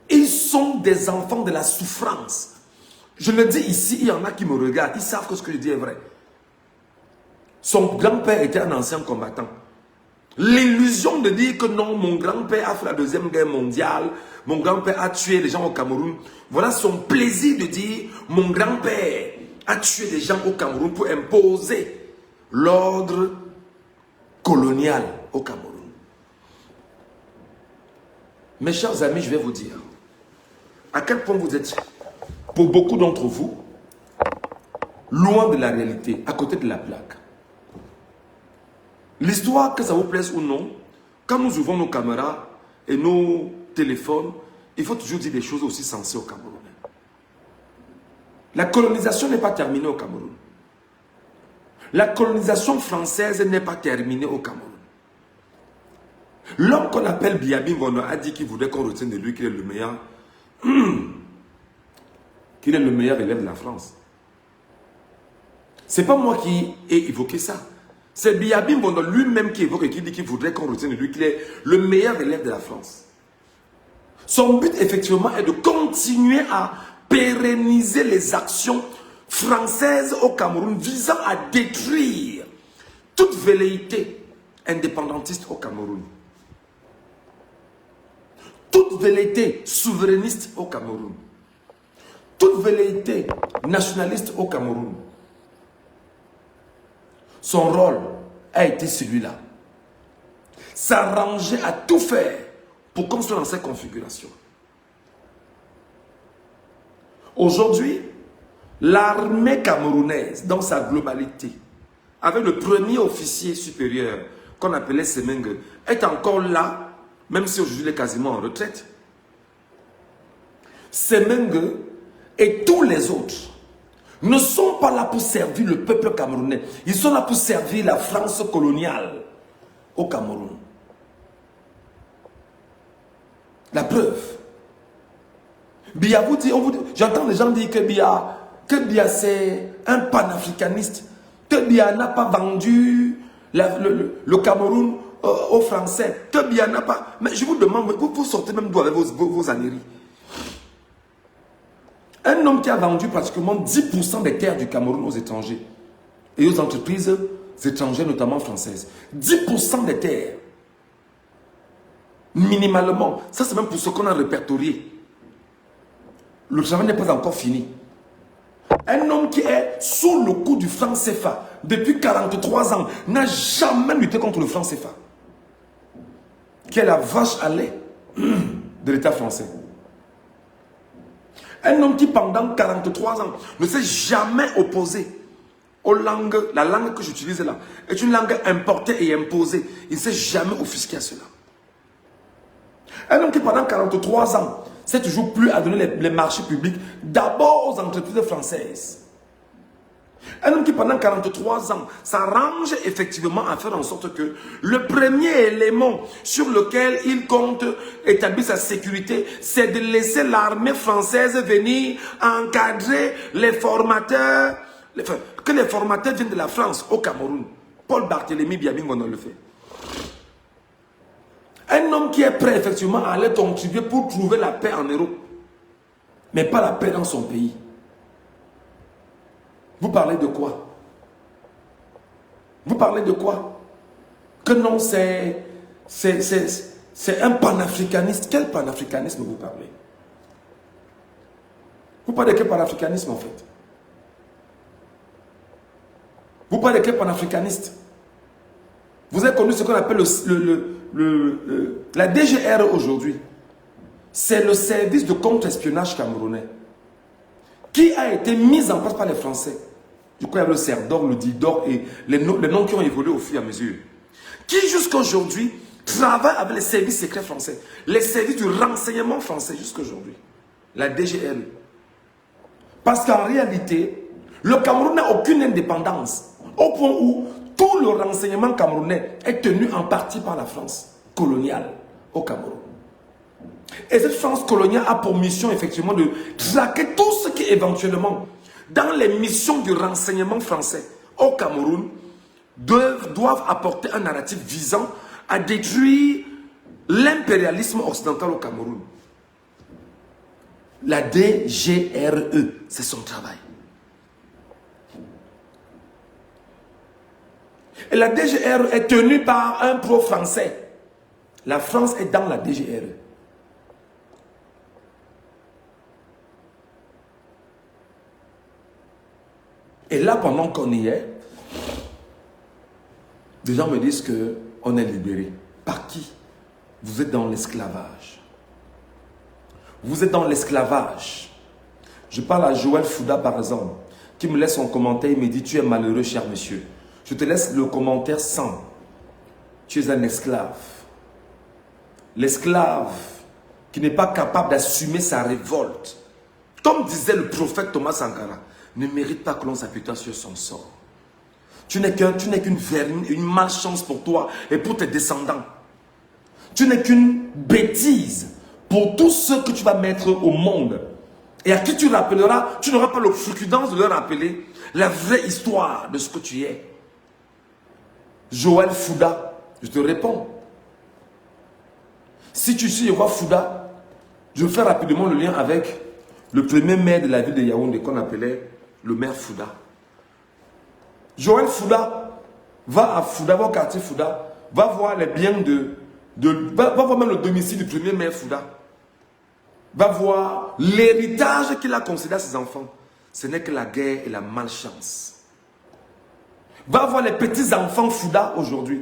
Ils sont des enfants de la souffrance. Je le dis ici, il y en a qui me regardent, ils savent que ce que je dis est vrai. Son grand-père était un ancien combattant. L'illusion de dire que non, mon grand-père a fait la Deuxième Guerre mondiale, mon grand-père a tué les gens au Cameroun. Voilà son plaisir de dire, mon grand-père a tué des gens au Cameroun pour imposer l'ordre colonial au Cameroun. Mes chers amis, je vais vous dire à quel point vous êtes, pour beaucoup d'entre vous, loin de la réalité, à côté de la plaque. L'histoire, que ça vous plaise ou non, quand nous ouvrons nos caméras et nos téléphones, il faut toujours dire des choses aussi sensées au Cameroun. La colonisation n'est pas terminée au Cameroun. La colonisation française n'est pas terminée au Cameroun. L'homme qu'on appelle Biya Bin Ngondo a dit qu'il voudrait qu'on retienne de lui qu'il est le meilleur, qu'il est le meilleur élève de la France. Ce n'est pas moi qui ai évoqué ça. C'est Biya Bin Ngondo lui-même qui évoque et qui dit qu'il voudrait qu'on retienne de lui qu'il est le meilleur élève de la France. Son but, effectivement, est de continuer à pérenniser les actions françaises au Cameroun visant à détruire toute velléité indépendantiste au Cameroun. Toute velléité souverainiste au Cameroun. Toute velléité nationaliste au Cameroun. Son rôle a été celui-là. S'arranger à tout faire pour construire dans cette configuration. Aujourd'hui, l'armée camerounaise, dans sa globalité, avec le premier officier supérieur qu'on appelait Semenge, est encore là, même si aujourd'hui il est quasiment en retraite. Semenge et tous les autres ne sont pas là pour servir le peuple camerounais. Ils sont là pour servir la France coloniale au Cameroun. La preuve. Biya vous dit, j'entends les gens dire que Biya c'est un panafricaniste, que Biya n'a pas vendu le Cameroun aux Français, que Biya n'a pas... Mais je vous demande, vous sortez même d'où avec vos âneries. Un homme qui a vendu pratiquement 10% des terres du Cameroun aux étrangers et aux entreprises étrangères, notamment françaises. 10% des terres. Minimalement. Ça, c'est même pour ce qu'on a répertorié. Le travail n'est pas encore fini. Un homme qui est sous le coup du franc CFA depuis 43 ans n'a jamais lutté contre le franc CFA. Qui est la vache à lait de l'État français. Un homme qui pendant 43 ans ne s'est jamais opposé aux langues. La langue que j'utilise là est une langue importée et imposée. Il ne s'est jamais offusqué à cela. Un homme qui pendant 43 ans s'est toujours plu à donner les marchés publics d'abord aux entreprises françaises. Un homme qui pendant 43 ans s'arrange effectivement à faire en sorte que le premier élément sur lequel il compte établir sa sécurité, c'est de laisser l'armée française venir encadrer les formateurs, que les formateurs viennent de la France au Cameroun. Paul Barthélemy Biya Bin Ngondo le fait. Un homme qui est prêt effectivement à aller contribuer pour trouver la paix en Europe, mais pas la paix dans son pays. Vous parlez de quoi? Vous parlez de quoi? Que non, c'est un panafricaniste. Quel panafricanisme vous parlez? Vous parlez de quel panafricanisme en fait? Vous parlez de quel panafricaniste? Vous avez connu ce qu'on appelle la DGR aujourd'hui. C'est le service de contre-espionnage camerounais qui a été mis en place par les Français. Je crois qu'il y a le CERDOR, le DIDOR et les noms qui ont évolué au fur et à mesure. Qui jusqu'à aujourd'hui travaille avec les services secrets français, les services du renseignement français jusqu'à aujourd'hui. La DGR. Parce qu'en réalité, le Cameroun n'a aucune indépendance. Au point où tout le renseignement camerounais est tenu en partie par la France coloniale au Cameroun. Et cette France coloniale a pour mission effectivement de traquer tout ce qui éventuellement, dans les missions du renseignement français au Cameroun, doivent apporter un narratif visant à détruire l'impérialisme occidental au Cameroun. La DGRE, c'est son travail. Et la DGRE est tenue par un pro-français. La France est dans la DGRE. Et là, pendant qu'on y est, des gens me disent qu'on est libéré. Par qui? Vous êtes dans l'esclavage. Vous êtes dans l'esclavage. Je parle à Joël Fouda, par exemple, qui me laisse son commentaire. Il me dit, tu es malheureux, cher monsieur. Je te laisse le commentaire sans. Tu es un esclave. L'esclave qui n'est pas capable d'assumer sa révolte. Comme disait le prophète Thomas Sankara, ne mérite pas que l'on s'appuie sur son sort. Tu n'es qu'une vermine, une malchance pour toi et pour tes descendants. Tu n'es qu'une bêtise pour tous ceux que tu vas mettre au monde. Et à qui tu rappelleras, tu n'auras pas l'obscurité de leur rappeler la vraie histoire de ce que tu es. Joël Fouda, je te réponds. Si tu sais, je vois Fouda, je fais rapidement le lien avec le premier maire de la ville de Yaoundé qu'on appelait le maire Fouda. Joël Fouda va à Fouda, va au quartier Fouda, va voir les biens va voir même le domicile du premier maire Fouda. Va voir l'héritage qu'il a concédé à ses enfants. Ce n'est que la guerre et la malchance. Va voir les petits-enfants Fouda aujourd'hui.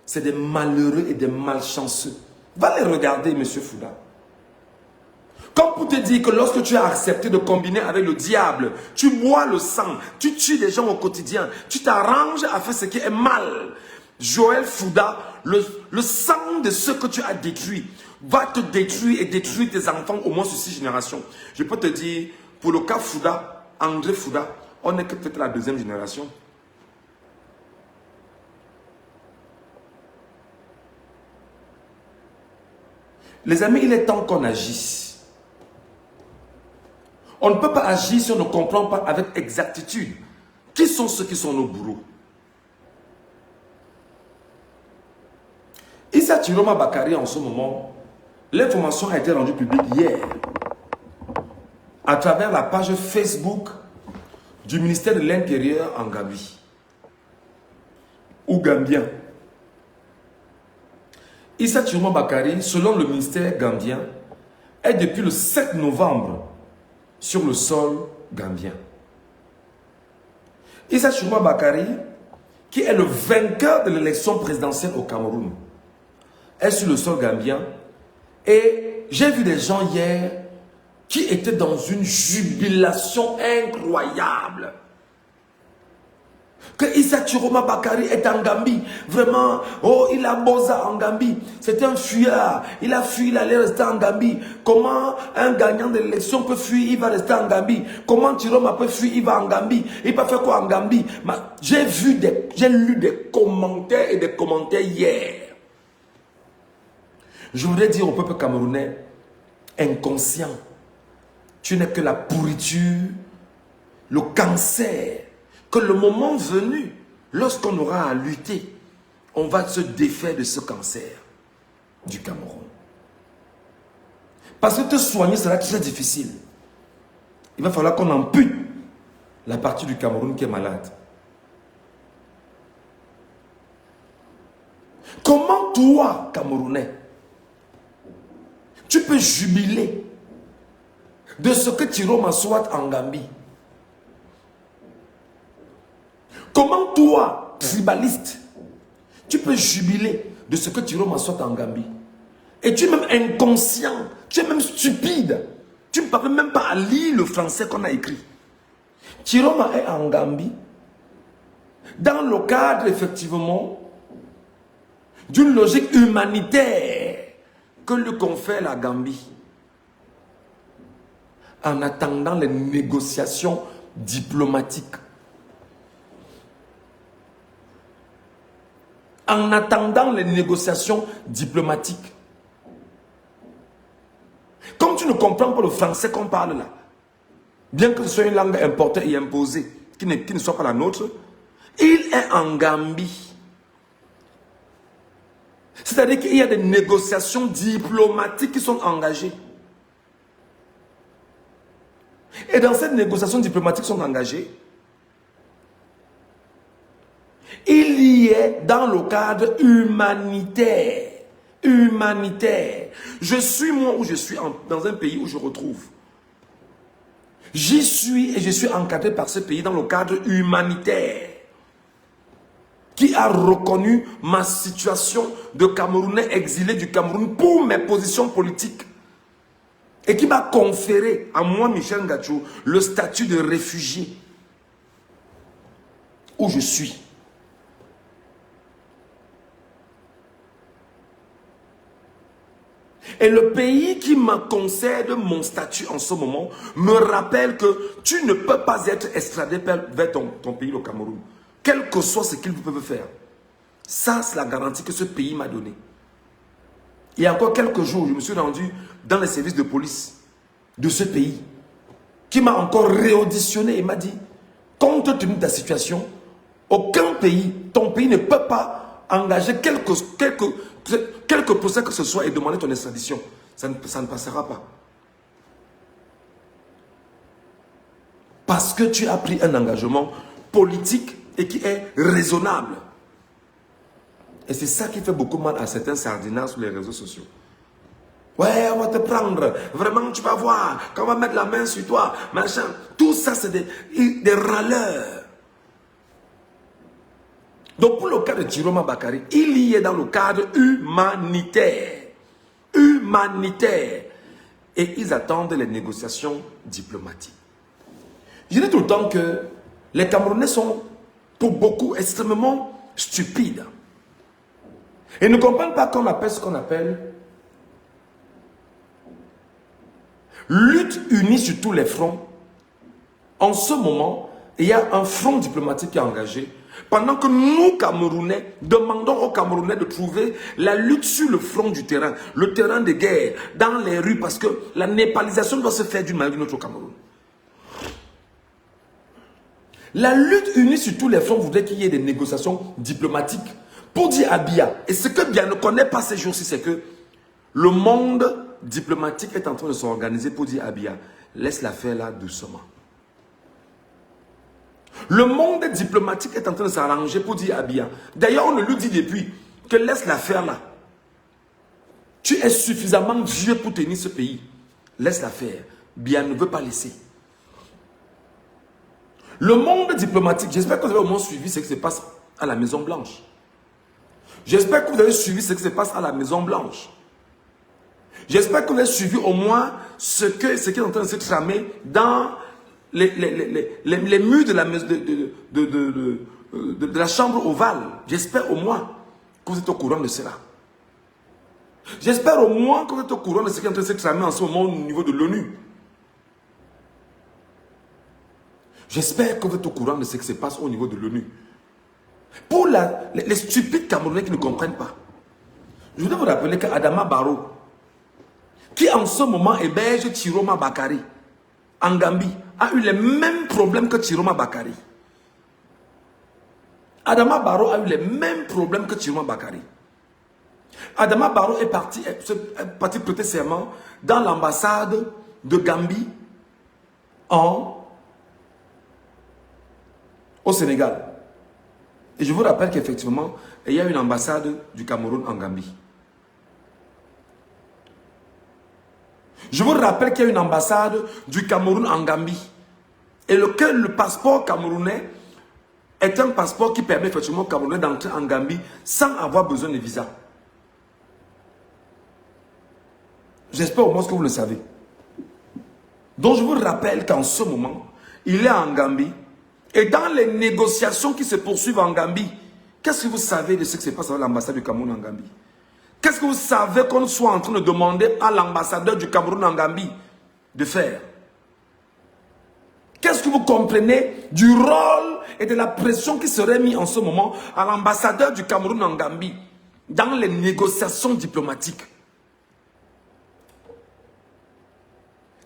C'est des malheureux et des malchanceux. Va les regarder, monsieur Fouda. Comme pour te dire que lorsque tu as accepté de combiner avec le diable, tu bois le sang, tu tues des gens au quotidien, tu t'arranges à faire ce qui est mal. Joël Fouda, le sang de ce que tu as détruit, va te détruire et détruire tes enfants au moins sur 6 générations. Je peux te dire, pour le cas Fouda, André Fouda, on n'est que peut-être la 2e génération. Les amis, il est temps qu'on agisse. On ne peut pas agir si on ne comprend pas avec exactitude qui sont ceux qui sont nos bourreaux. Issa Chiroma Bakari, en ce moment, l'information a été rendue publique hier à travers la page Facebook du ministère de l'Intérieur en Gambie ou Gambien. Issa Chiroma Bakari, selon le ministère gambien, est depuis le 7 novembre sur le sol gambien. Issa Chiroma Bakari, qui est le vainqueur de l'élection présidentielle au Cameroun, est sur le sol gambien. Et j'ai vu des gens hier qui étaient dans une jubilation incroyable. Que Issa Chiroma Bakari est en Gambie. Vraiment, oh, il a bosa en Gambie. C'est un fuyard. Il a fui, il allait rester en Gambie. Comment un gagnant de l'élection peut fuir, il va rester en Gambie? Comment Chiroma peut fuir, il va en Gambie? Il peut faire quoi en Gambie? J'ai lu des commentaires et des commentaires hier. Je voudrais dire au peuple camerounais, inconscient, tu n'es que la pourriture, le cancer, que le moment venu, lorsqu'on aura à lutter, on va se défaire de ce cancer du Cameroun. Parce que te soigner sera très difficile. Il va falloir qu'on ampute la partie du Cameroun qui est malade. Comment toi, Camerounais, tu peux jubiler de ce que Tiroma soit en Gambie. Comment toi, tribaliste, tu peux jubiler de ce que Tiroma soit en Gambie? Et tu es même inconscient, tu es même stupide. Tu ne parles même pas à lire le français qu'on a écrit. Tiroma est en Gambie, dans le cadre effectivement d'une logique humanitaire que lui confère la Gambie, en attendant les négociations diplomatiques. En attendant les négociations diplomatiques. Comme tu ne comprends pas le français qu'on parle là, bien que ce soit une langue importée et imposée, qui ne soit pas la nôtre, il est en Gambie. C'est-à-dire qu'il y a des négociations diplomatiques qui sont engagées. Et dans ces négociations diplomatiques qui sont engagées, il y est dans le cadre humanitaire. Humanitaire. Je suis moi où je suis, dans un pays où je retrouve. J'y suis et je suis encadré par ce pays dans le cadre humanitaire, qui a reconnu ma situation de Camerounais exilé du Cameroun pour mes positions politiques. Et qui m'a conféré à moi, Michel Ngacho, le statut de réfugié où je suis. Et le pays qui me concède mon statut en ce moment me rappelle que tu ne peux pas être extradé vers ton pays, le Cameroun. Quel que soit ce qu'ils peuvent faire. Ça, c'est la garantie que ce pays m'a donnée. Il y a encore quelques jours, je me suis rendu dans les services de police de ce pays, qui m'a encore réauditionné et m'a dit, compte tenu de ta situation, aucun pays, ton pays ne peut pas engager quelque procès que ce soit et demander ton extradition. Ça ne passera pas. Parce que tu as pris un engagement politique et qui est raisonnable. Et c'est ça qui fait beaucoup mal à certains sardinards sur les réseaux sociaux. Ouais, on va te prendre. Vraiment, tu vas voir. Quand on va mettre la main sur toi, machin. Tout ça, c'est des râleurs. Donc, pour le cas de Tiroma Bakary, il y est dans le cadre humanitaire. Humanitaire. Et ils attendent les négociations diplomatiques. Je dis tout le temps que les Camerounais sont, pour beaucoup, extrêmement stupides. Ils ne comprennent pas qu'on appelle ce qu'on appelle lutte unie sur tous les fronts. En ce moment, il y a un front diplomatique qui est engagé. Pendant que nous, Camerounais, demandons aux Camerounais de trouver la lutte sur le front du terrain, le terrain de guerre, dans les rues, parce que la népalisation doit se faire d'une manière ou d'une autre au Cameroun. La lutte unie sur tous les fronts voudrait qu'il y ait des négociations diplomatiques pour dire à Biya, et ce que Biya ne connaît pas ces jours-ci, c'est que le monde diplomatique est en train de s'organiser pour dire à Biya, laisse l'affaire là doucement. Le monde diplomatique est en train de s'arranger pour dire à Biya. D'ailleurs, on le dit depuis que laisse l'affaire là. Tu es suffisamment vieux pour tenir ce pays. Laisse l'affaire. Biya ne veut pas laisser. Le monde diplomatique, j'espère que vous avez au moins suivi ce qui se passe à la Maison Blanche. J'espère que vous avez suivi ce qui se passe à la Maison Blanche. J'espère que vous avez suivi au moins ce qui est en train de se tramer dans les murs de la chambre ovale. J'espère au moins que vous êtes au courant de cela. J'espère au moins que vous êtes au courant de ce qui est en train de se tramer en ce moment au niveau de l'ONU. J'espère que vous êtes au courant de ce qui se passe au niveau de l'ONU. Pour les stupides Camerounais qui ne comprennent pas, je voudrais vous rappeler qu'Adama Barrow, qui en ce moment héberge Tiroma Bakary en Gambie, a eu les mêmes problèmes que Tiroma Bakary. Adama Barrow a eu les mêmes problèmes que Tiroma Bakary. Adama Barrow est parti prêter serment dans l'ambassade de Gambie au Sénégal. Et je vous rappelle qu'effectivement, il y a une ambassade du Cameroun en Gambie. Je vous rappelle qu'il y a une ambassade du Cameroun en Gambie. Et le passeport camerounais est un passeport qui permet effectivement aux Camerounais d'entrer en Gambie sans avoir besoin de visa. J'espère au moins que vous le savez. Donc je vous rappelle qu'en ce moment, il est en Gambie. Et dans les négociations qui se poursuivent en Gambie, qu'est-ce que vous savez de ce qui se passe avec l'ambassade du Cameroun en Gambie? Qu'est-ce que vous savez qu'on soit en train de demander à l'ambassadeur du Cameroun en Gambie de faire? Qu'est-ce que vous comprenez du rôle et de la pression qui serait mise en ce moment à l'ambassadeur du Cameroun en Gambie dans les négociations diplomatiques?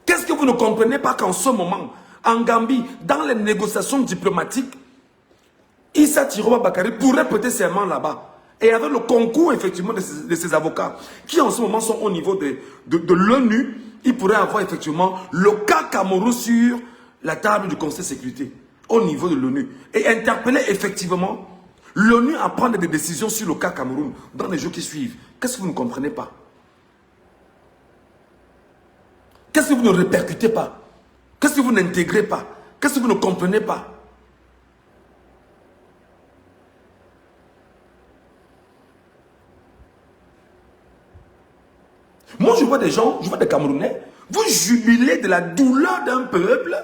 Qu'est-ce que vous ne comprenez pas qu'en ce moment, en Gambie, dans les négociations diplomatiques, Issa Tiroma Bakary pourrait prêter serment là-bas. Et avec le concours, effectivement, de ces avocats, qui en ce moment sont au niveau de l'ONU, il pourrait avoir, effectivement, le cas Cameroun sur la table du Conseil de sécurité, au niveau de l'ONU. Et interpeller, effectivement, l'ONU à prendre des décisions sur le cas Cameroun dans les jours qui suivent. Qu'est-ce que vous ne comprenez pas? Qu'est-ce que vous ne répercutez pas? Qu'est-ce que vous n'intégrez pas? Qu'est-ce que vous ne comprenez pas? Moi, je vois des gens, je vois des Camerounais, vous jubilez de la douleur d'un peuple.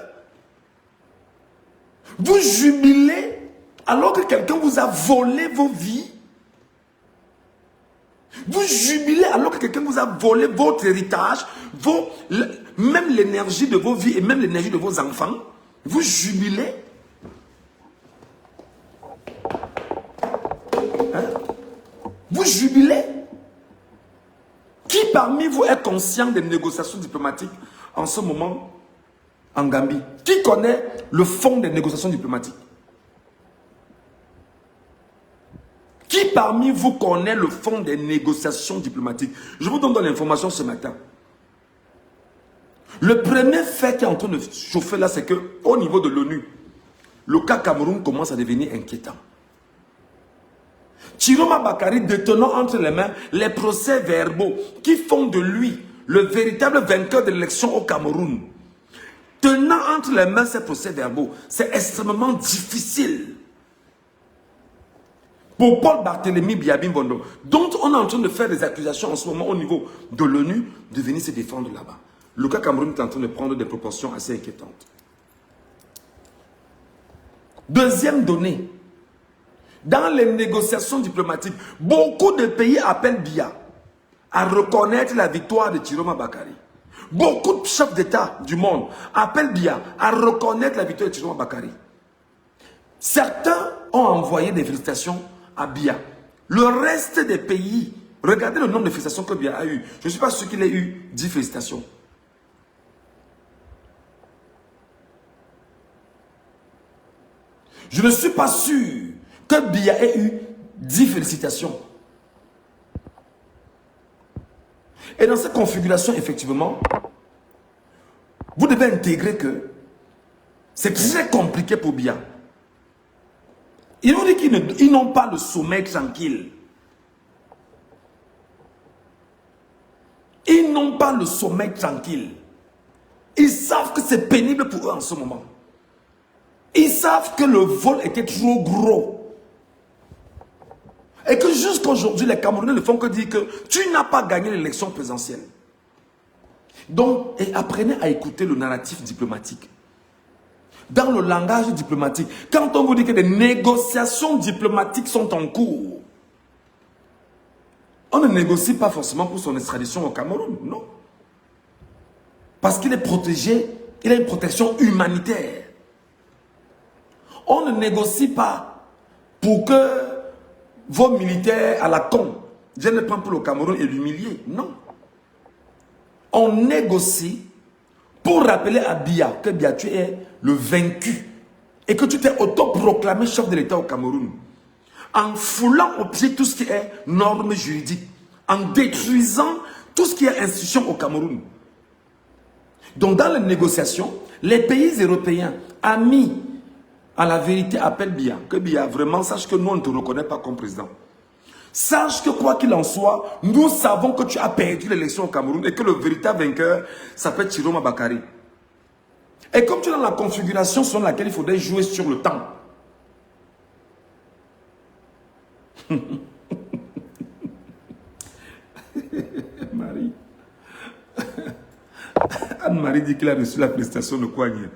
Vous jubilez alors que quelqu'un vous a volé vos vies. Vous jubilez alors que quelqu'un vous a volé votre héritage, même l'énergie de vos vies et même l'énergie de vos enfants. Vous jubilez. Hein? Vous jubilez. Qui parmi vous est conscient des négociations diplomatiques en ce moment en Gambie? Qui connaît le fond des négociations diplomatiques? Qui parmi vous connaît le fond des négociations diplomatiques? Je vous donne l'information ce matin. Le premier fait qui est en train de chauffer là, c'est qu'au niveau de l'ONU, le cas Cameroun commence à devenir inquiétant. Tiroma Bakary détenant entre les mains les procès-verbaux qui font de lui le véritable vainqueur de l'élection au Cameroun. Tenant entre les mains ces procès-verbaux, c'est extrêmement difficile pour Paul Barthélémy Biabin Bondo, dont on est en train de faire des accusations en ce moment au niveau de l'ONU, de venir se défendre là-bas. Le cas Cameroun est en train de prendre des proportions assez inquiétantes. Deuxième donnée. Dans les négociations diplomatiques, beaucoup de pays appellent Biya à reconnaître la victoire de Tiroma Bakary. Beaucoup de chefs d'État du monde appellent Biya à reconnaître la victoire de Tiroma Bakary. Certains ont envoyé des félicitations à Biya. Le reste des pays, regardez le nombre de félicitations que Biya a eu. Je ne suis pas sûr qu'il ait eu 10 félicitations. Je ne suis pas sûr que Biya ait eu 10 félicitations. Et dans cette configuration, effectivement, vous devez intégrer que c'est très compliqué pour Biya. Ils nous disent qu'ils n'ont pas le sommeil tranquille. Ils n'ont pas le sommeil tranquille. Ils savent que c'est pénible pour eux en ce moment. Ils savent que le vol était trop gros. Et que jusqu'à aujourd'hui, les Camerounais ne font que dire que tu n'as pas gagné l'élection présidentielle. Donc, apprenez à écouter le narratif diplomatique. Dans le langage diplomatique, quand on vous dit que des négociations diplomatiques sont en cours, on ne négocie pas forcément pour son extradition au Cameroun, non. Parce qu'il est protégé, il a une protection humanitaire. On ne négocie pas pour que vos militaires à la con viennent prendre pour le Cameroun et l'humilier. Non. On négocie pour rappeler à Biya que Biya, tu es le vaincu et que tu t'es autoproclamé chef de l'État au Cameroun. En foulant au pied tout ce qui est normes juridiques, en détruisant tout ce qui est institution au Cameroun. Donc dans les négociations, les pays européens amis à la vérité appellent Biya, que Biya vraiment sache que nous on ne te reconnaît pas comme président. Sache que quoi qu'il en soit, nous savons que tu as perdu l'élection au Cameroun et que le véritable vainqueur s'appelle Chiroma Bakary. Et comme tu es dans la configuration selon laquelle il faudrait jouer sur le temps. Marie. Anne-Marie dit qu'il a reçu la prestation de Kouagne.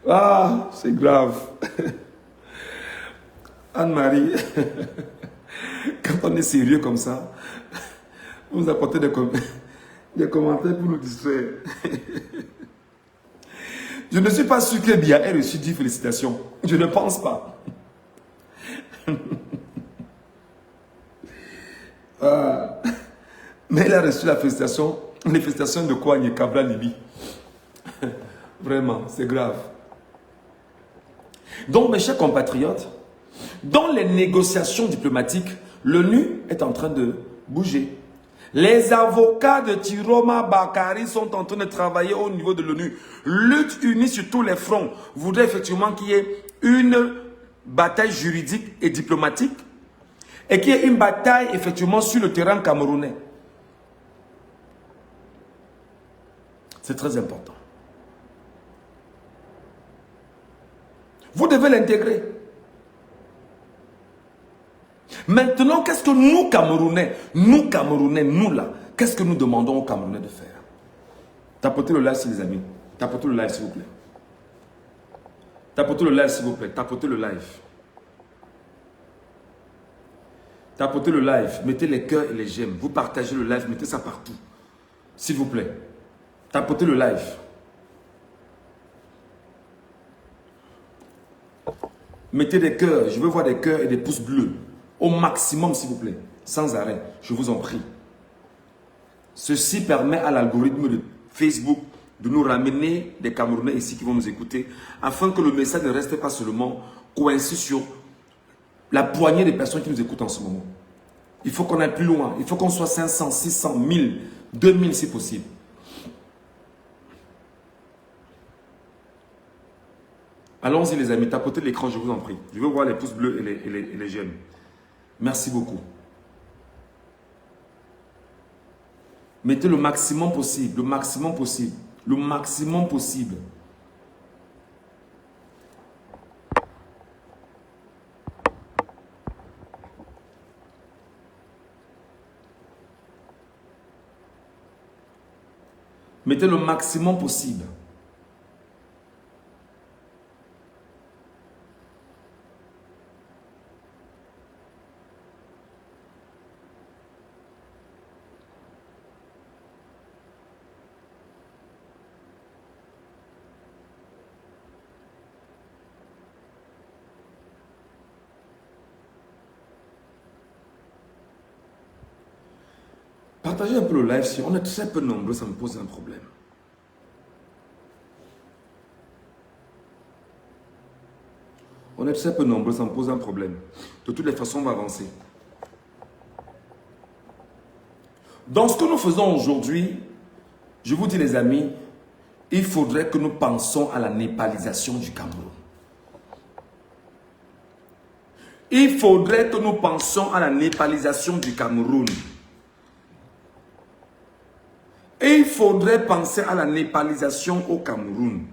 Ah, c'est grave. Anne-Marie, quand on est sérieux comme ça, vous apportez des commentaires pour nous distraire. Je ne suis pas sûr que Bia ait reçu 10 félicitations. Je ne pense pas. Mais il a reçu la félicitation, les félicitations de Kouagne Kabla Libi. Vraiment, c'est grave. Donc, mes chers compatriotes, dans les négociations diplomatiques, l'ONU est en train de bouger. Les avocats de Chiroma Bakary sont en train de travailler au niveau de l'ONU. Lutte unie sur tous les fronts. Voudrait effectivement qu'il y ait une bataille juridique et diplomatique et qu'il y ait une bataille effectivement sur le terrain camerounais. C'est très important. Vous devez l'intégrer. Maintenant, qu'est-ce que nous, Camerounais, nous là, qu'est-ce que nous demandons aux Camerounais de faire? Tapotez le live, les amis. Tapotez le live, s'il vous plaît. Tapotez le live, s'il vous plaît. Tapotez le live. Tapotez le live. Mettez les cœurs et les j'aime. Vous partagez le live, mettez ça partout. S'il vous plaît. Tapotez le live. Mettez des cœurs. Je veux voir des cœurs et des pouces bleus. Au maximum, s'il vous plaît. Sans arrêt. Je vous en prie. Ceci permet à l'algorithme de Facebook de nous ramener des Camerounais ici qui vont nous écouter, afin que le message ne reste pas seulement coincé sur la poignée des personnes qui nous écoutent en ce moment. Il faut qu'on aille plus loin. Il faut qu'on soit 500, 600, 1000, 2000 si possible. Allons-y les amis, tapotez l'écran, je vous en prie. Je veux voir les pouces bleus et les j'aime. Merci beaucoup. Mettez le maximum possible, le maximum possible, le maximum possible. Mettez le maximum possible. Partagez un peu le live, si on est très peu nombreux, ça me pose un problème. On est très peu nombreux, ça me pose un problème. De toutes les façons, on va avancer. Dans ce que nous faisons aujourd'hui, je vous dis les amis, il faudrait que nous pensions à la népalisation du Cameroun. Il faudrait que nous pensions à la népalisation du Cameroun. Et il faudrait penser à la népalisation au Cameroun.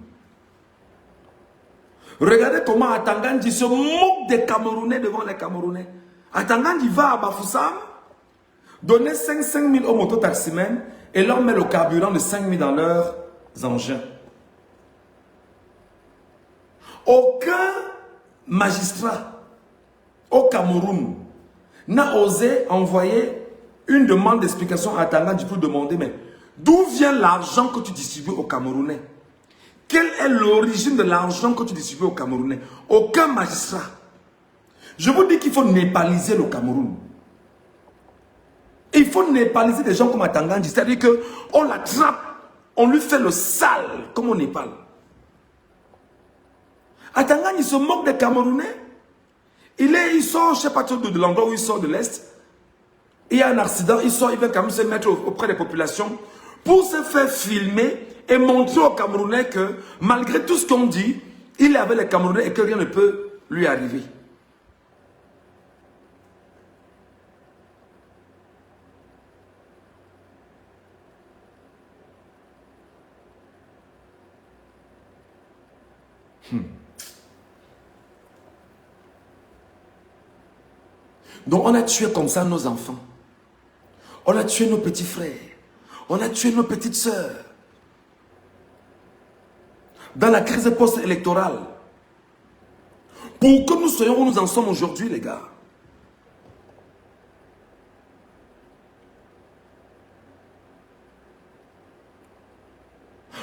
Regardez comment Atangandi se moque des Camerounais devant les Camerounais. Atangandi va à Bafoussam, donner 5 000 aux mototaximens et leur met le carburant de 5 000 dans leurs engins. Aucun magistrat au Cameroun n'a osé envoyer une demande d'explication à Atangandi pour demander, mais d'où vient l'argent que tu distribues aux Camerounais? Quelle est l'origine de l'argent que tu distribues aux Camerounais? Aucun magistrat. Je vous dis qu'il faut népaliser le Cameroun. Il faut népaliser des gens comme Atangandi. C'est-à-dire qu'on l'attrape, on lui fait le sale comme au Népal. Atangandi se moque des Camerounais. Il sort, je ne sais pas de l'endroit où il sort de l'Est. Il y a un accident, il sort, il va quand même se mettre auprès des populations pour se faire filmer et montrer aux Camerounais que malgré tout ce qu'on dit, il est avec les Camerounais et que rien ne peut lui est arrivé. Donc on a tué comme ça nos enfants. On a tué nos petits frères. On a tué nos petites sœurs. Dans la crise post-électorale. Pour que nous soyons où nous en sommes aujourd'hui, les gars.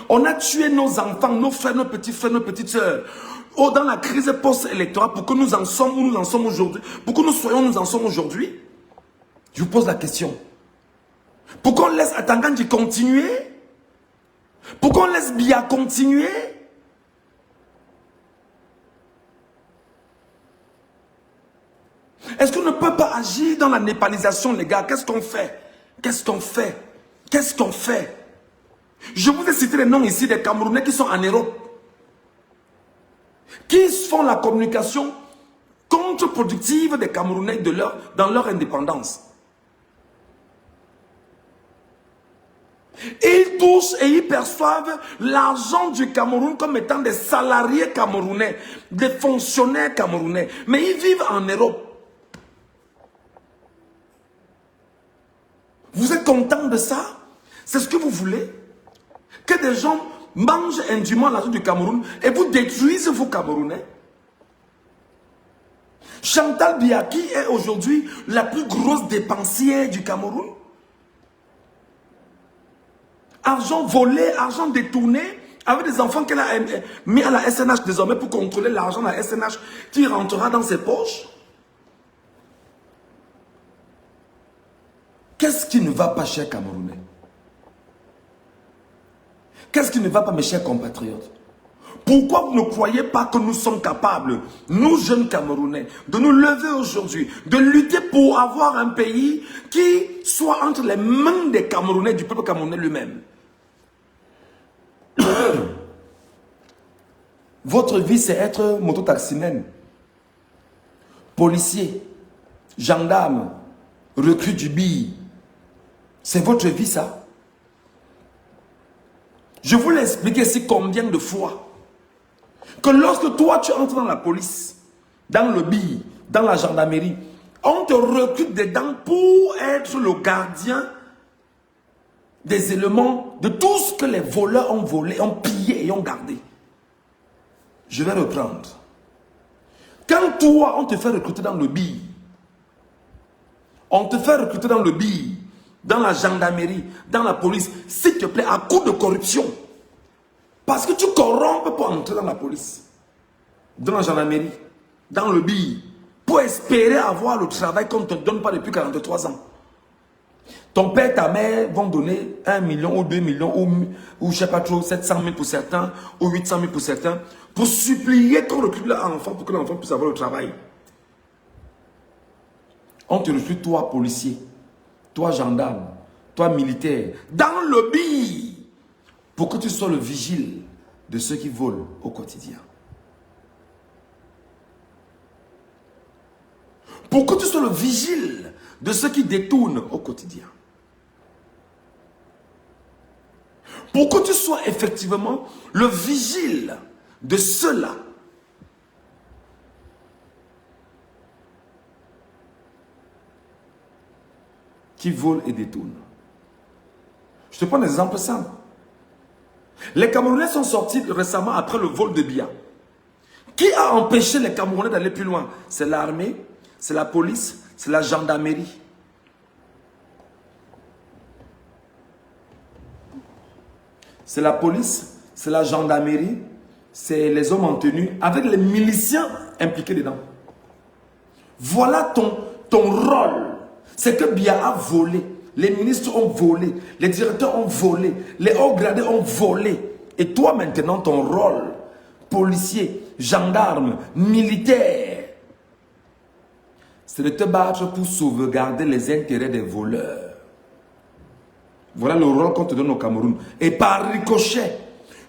On a tué nos enfants, nos frères, nos petits frères, nos petites sœurs. Oh, dans la crise post-électorale, pour que nous en sommes où nous en sommes aujourd'hui. Pour que nous soyons où nous en sommes aujourd'hui. Je vous pose la question. Pourquoi on laisse Atangandji continuer? Pourquoi on laisse Biya continuer? Est-ce qu'on ne peut pas agir dans la népalisation, les gars? Qu'est-ce qu'on fait? Qu'est-ce qu'on fait? Qu'est-ce qu'on fait? Je vous ai cité les noms ici des Camerounais qui sont en Europe. Qui font la communication contre-productive des Camerounais dans leur indépendance. Ils touchent et ils perçoivent l'argent du Cameroun comme étant des salariés camerounais, des fonctionnaires camerounais. Mais ils vivent en Europe. Vous êtes content de ça? C'est ce que vous voulez? Que des gens mangent indûment l'argent du Cameroun et vous détruisent vous Camerounais? Chantal Biaki est aujourd'hui la plus grosse dépensière du Cameroun. Argent volé, argent détourné, avec des enfants qu'elle a mis à la SNH désormais pour contrôler l'argent de la SNH qui rentrera dans ses poches. Qu'est-ce qui ne va pas, chers Camerounais? Qu'est-ce qui ne va pas, mes chers compatriotes? Pourquoi vous ne croyez pas que nous sommes capables, nous jeunes Camerounais, de nous lever aujourd'hui, de lutter pour avoir un pays qui soit entre les mains des Camerounais, du peuple camerounais lui-même? Votre vie, c'est être mototaximène, policier, gendarme, recrue du BI. C'est votre vie, ça? Je vous l'ai expliqué ici combien de fois que lorsque toi, tu entres dans la police, dans le BI, dans la gendarmerie, on te recrute dedans pour être le gardien des éléments de tout ce que les voleurs ont volé, ont pillé et ont gardé. Je vais reprendre. Quand toi, on te fait recruter dans le BI, on te fait recruter dans le BI, dans la gendarmerie, dans la police, s'il te plaît, à coup de corruption. Parce que tu corrompes pour entrer dans la police, dans la gendarmerie, dans le BI, pour espérer avoir le travail qu'on ne te donne pas depuis 43 ans. Ton père, ta mère vont donner 1 million ou 2 millions ou je ne sais pas trop, 700 000 pour certains ou 800 000 pour certains pour supplier qu'on recrute leur enfant pour que l'enfant puisse avoir le travail. On te recrute toi policier, toi gendarme, toi militaire, dans le BI pour que tu sois le vigile de ceux qui volent au quotidien. Pour que tu sois le vigile de ceux qui détournent au quotidien. Pour que tu sois effectivement le vigile de ceux-là qui volent et détournent. Je te prends un exemple simple. Les Camerounais sont sortis récemment après le vol de Biya. Qui a empêché les Camerounais d'aller plus loin? C'est l'armée, c'est la police, c'est la gendarmerie. C'est la police, c'est la gendarmerie, c'est les hommes en tenue, avec les miliciens impliqués dedans. Voilà ton rôle. C'est que Biya a volé. Les ministres ont volé. Les directeurs ont volé. Les hauts gradés ont volé. Et toi maintenant, ton rôle, policier, gendarme, militaire, c'est de te battre pour sauvegarder les intérêts des voleurs. Voilà le rôle qu'on te donne au Cameroun. Et par ricochet,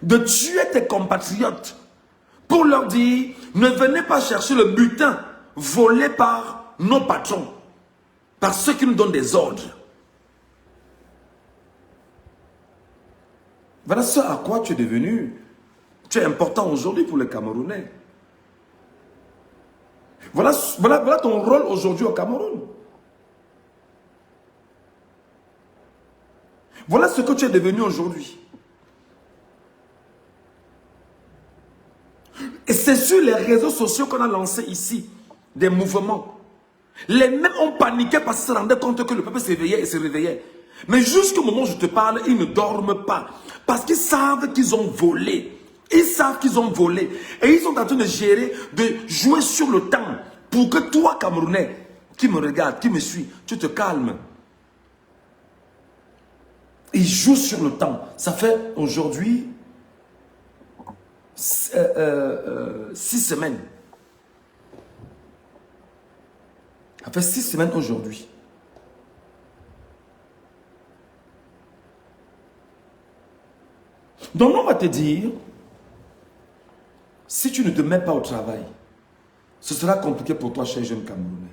de tuer tes compatriotes pour leur dire, ne venez pas chercher le butin volé par nos patrons, par ceux qui nous donnent des ordres. Voilà ce à quoi tu es devenu. Tu es important aujourd'hui pour les Camerounais. Voilà ton rôle aujourd'hui au Cameroun. Voilà ce que tu es devenu aujourd'hui. Et c'est sur les réseaux sociaux qu'on a lancé ici des mouvements. Les mêmes ont paniqué parce qu'ils se rendaient compte que le peuple s'éveillait et se réveillait. Mais jusqu'au moment où je te parle, ils ne dorment pas. Parce qu'ils savent qu'ils ont volé. Ils savent qu'ils ont volé. Et ils sont en train de gérer, de jouer sur le temps. Pour que toi, Camerounais, qui me regarde, qui me suit, tu te calmes. Ils jouent sur le temps. Ça fait aujourd'hui 6 semaines. Ça fait 6 semaines aujourd'hui. Donc on va te dire, si tu ne te mets pas au travail, ce sera compliqué pour toi, cher jeune Camerounais.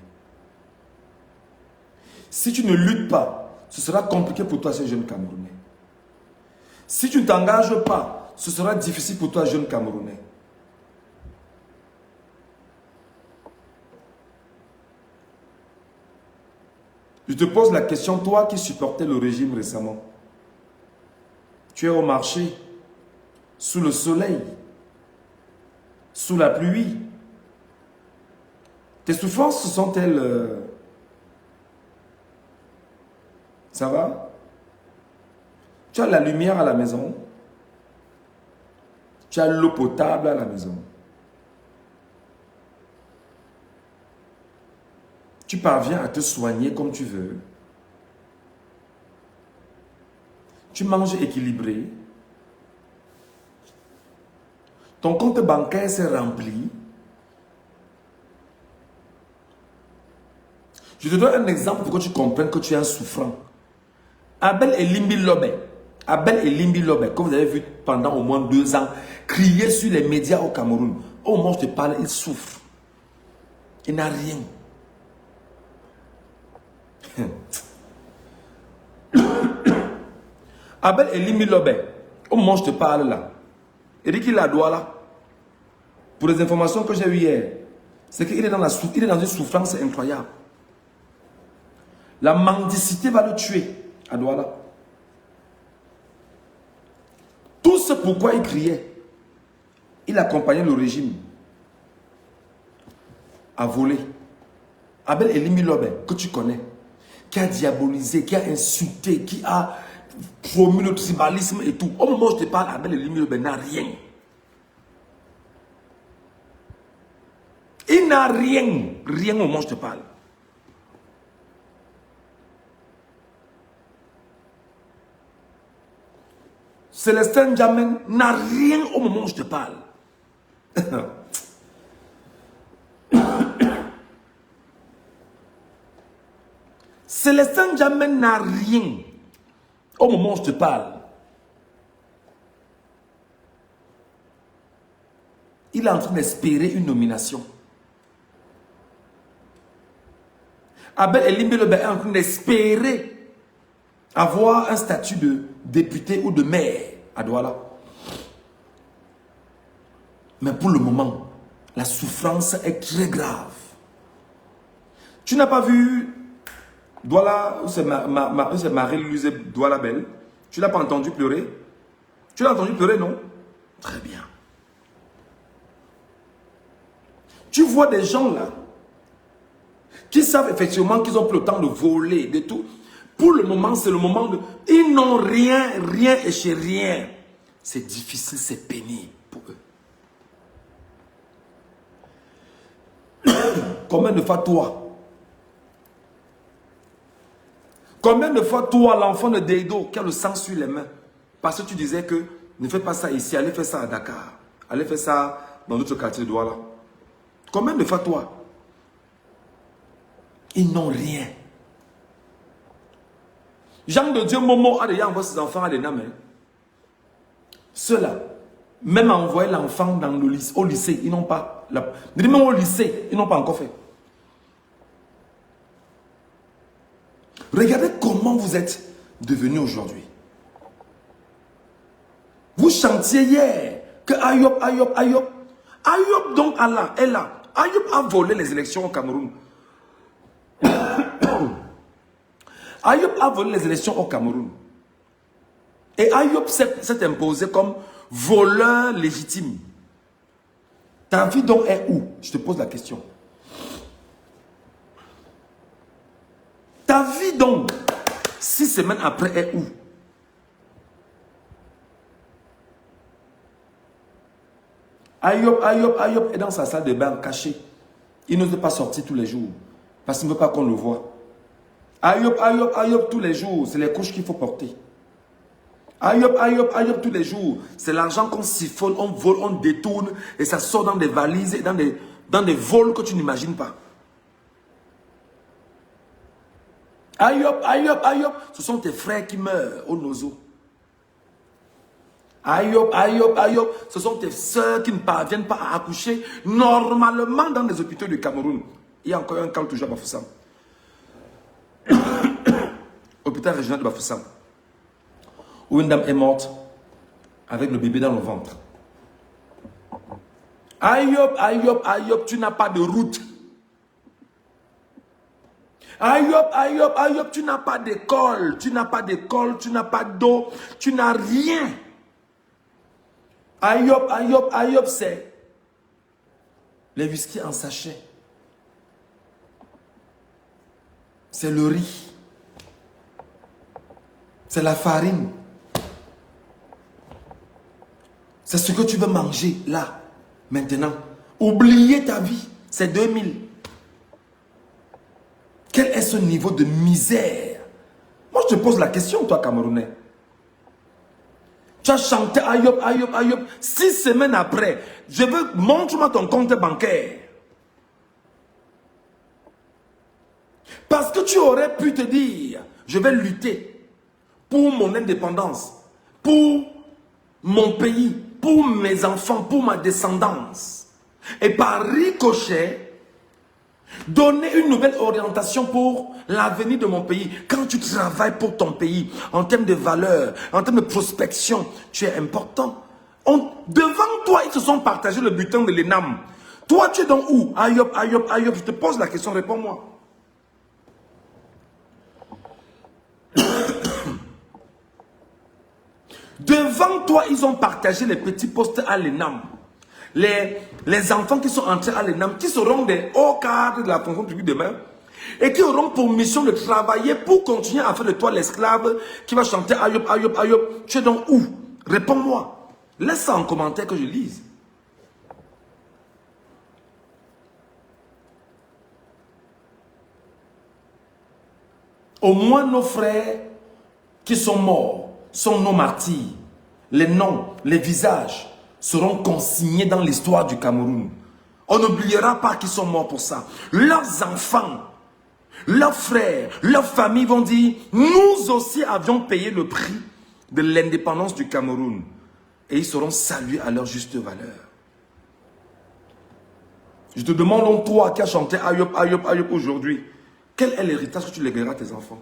Si tu ne luttes pas, ce sera compliqué pour toi, cher jeune Camerounais. Si tu ne t'engages pas, ce sera difficile pour toi, jeune Camerounais. Je te pose la question, toi qui supportais le régime récemment. Tu es au marché, sous le soleil, sous la pluie. Tes souffrances sont-elles... Ça va? Tu as la lumière à la maison. Tu as l'eau potable à la maison. Tu parviens à te soigner comme tu veux. Tu manges équilibré. Ton compte bancaire s'est rempli. Je te donne un exemple pour que tu comprennes que tu es un souffrant. Abel et Limbi Lobé, que vous avez vu pendant au moins 2 ans, crier sur les médias au Cameroun. Au moment où je te parle, il souffre. Il n'a rien. Abel et Limbi Lobé, au moment où je te parle là, il dit qu'il a droit là. Pour les informations que j'ai eues hier, c'est qu'il est dans une souffrance incroyable. La mendicité va le tuer à Douala. Tout ce pourquoi il criait, il accompagnait le régime à voler. Abel Elimi Lobé, que tu connais, qui a diabolisé, qui a insulté, qui a promu le tribalisme et tout. Au moment où je te parle, Abel Elimi Lobé n'a rien. Il n'a rien. Rien au moment où je te parle. Célestin Djamène n'a rien au moment où je te parle. Célestin Djamène n'a rien au moment où je te parle. Il est en train d'espérer une nomination. Abel Elimbi Lobé est en train d'espérer avoir un statut de député ou de maire à Douala. Mais pour le moment, la souffrance est très grave. Tu n'as pas vu Douala, c'est Marie-Louise Douala Belle? Tu n'as pas entendu pleurer? Tu l'as entendu pleurer, non? Très bien. Tu vois des gens là qui savent effectivement qu'ils ont pris le temps de voler, de tout. Pour le moment, c'est le moment de... Ils n'ont rien et chez rien. C'est difficile, c'est pénible pour eux. Combien de fois toi, l'enfant de Deido, qui a le sang sur les mains, parce que tu disais que ne fais pas ça ici, allez faire ça à Dakar, allez faire ça dans notre quartier de Douala. Combien de fois toi? Ils n'ont rien. Jean de Dieu Momo a déjà envoyé ses enfants à l'ENAM. Ceux-là, Même envoyer l'enfant dans le lycée, au lycée, ils n'ont pas. Même au lycée, ils n'ont pas encore fait. Regardez comment vous êtes devenus aujourd'hui. Vous chantiez hier que Ayoub, donc Allah est là. Ayoub a volé les élections au Cameroun. Ayoub a volé les élections au Cameroun. Et Ayoub s'est imposé comme voleur légitime. Ta vie donc est où? Je te pose la question. Ta vie donc, 6 semaines après, est où? Ayoub est dans sa salle de bain caché. Il n'ose pas sortir tous les jours parce qu'il ne veut pas qu'on le voie. Ayoub tous les jours, c'est les couches qu'il faut porter. Ayoub tous les jours, c'est l'argent qu'on siphonne, on vole, on détourne et ça sort dans des valises et dans des vols que tu n'imagines pas. Ayoub, ce sont tes frères qui meurent au nozo. Ayoub, ce sont tes soeurs qui ne parviennent pas à accoucher normalement dans les hôpitaux du Cameroun. Il y a encore un cas toujours à Bafoussam. Hôpital régional de Bafoussam. Où une dame est morte avec le bébé dans le ventre. Ayoub, tu n'as pas de route. Ayoub, tu n'as pas d'école, tu n'as pas d'eau, tu n'as rien. Ayoub, c'est les whisky en sachet. C'est le riz. C'est la farine. C'est ce que tu veux manger là, maintenant. Oubliez ta vie, c'est 2000. Quel est ce niveau de misère? Moi, je te pose la question, toi, Camerounais. Tu as chanté Ayoub. 6 semaines après, je veux, montre-moi ton compte bancaire. Parce que tu aurais pu te dire, je vais lutter pour mon indépendance, pour mon pays, pour mes enfants, pour ma descendance. Et par ricochet, donner une nouvelle orientation pour l'avenir de mon pays. Quand tu travailles pour ton pays, en termes de valeur, en termes de prospection, tu es important. Devant toi, ils se sont partagés le butin de l'ENAM. Toi, tu es dans où? Ayoub, je te pose la question, réponds-moi. Devant toi, ils ont partagé les petits postes à l'ENAM. Les enfants qui sont entrés à l'ENAM, qui seront des hauts cadres de la fonction publique demain, et qui auront pour mission de travailler pour continuer à faire de toi l'esclave qui va chanter Ayoub. Tu es donc où? Réponds-moi. Laisse ça en commentaire que je lise. Au moins nos frères qui sont morts sont nos martyrs. Les noms, les visages seront consignés dans l'histoire du Cameroun. On n'oubliera pas qu'ils sont morts pour ça. Leurs enfants, leurs frères, leurs familles vont dire, nous aussi avions payé le prix de l'indépendance du Cameroun. Et ils seront salués à leur juste valeur. Je te demande donc, toi qui as chanté Ayoub aujourd'hui, quel est l'héritage que tu légueras à tes enfants?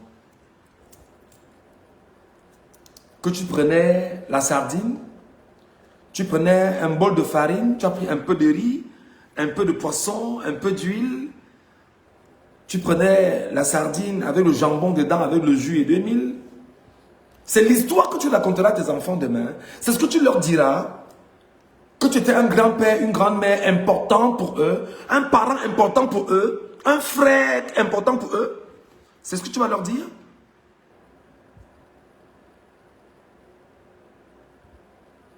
Que tu prenais la sardine, tu prenais un bol de farine, tu as pris un peu de riz, un peu de poisson, un peu d'huile. Tu prenais la sardine avec le jambon dedans, avec le jus et 2000. C'est l'histoire que tu raconteras à tes enfants demain. C'est ce que tu leur diras. Que tu étais un grand-père, une grand-mère important pour eux, un parent important pour eux, un frère important pour eux. C'est ce que tu vas leur dire.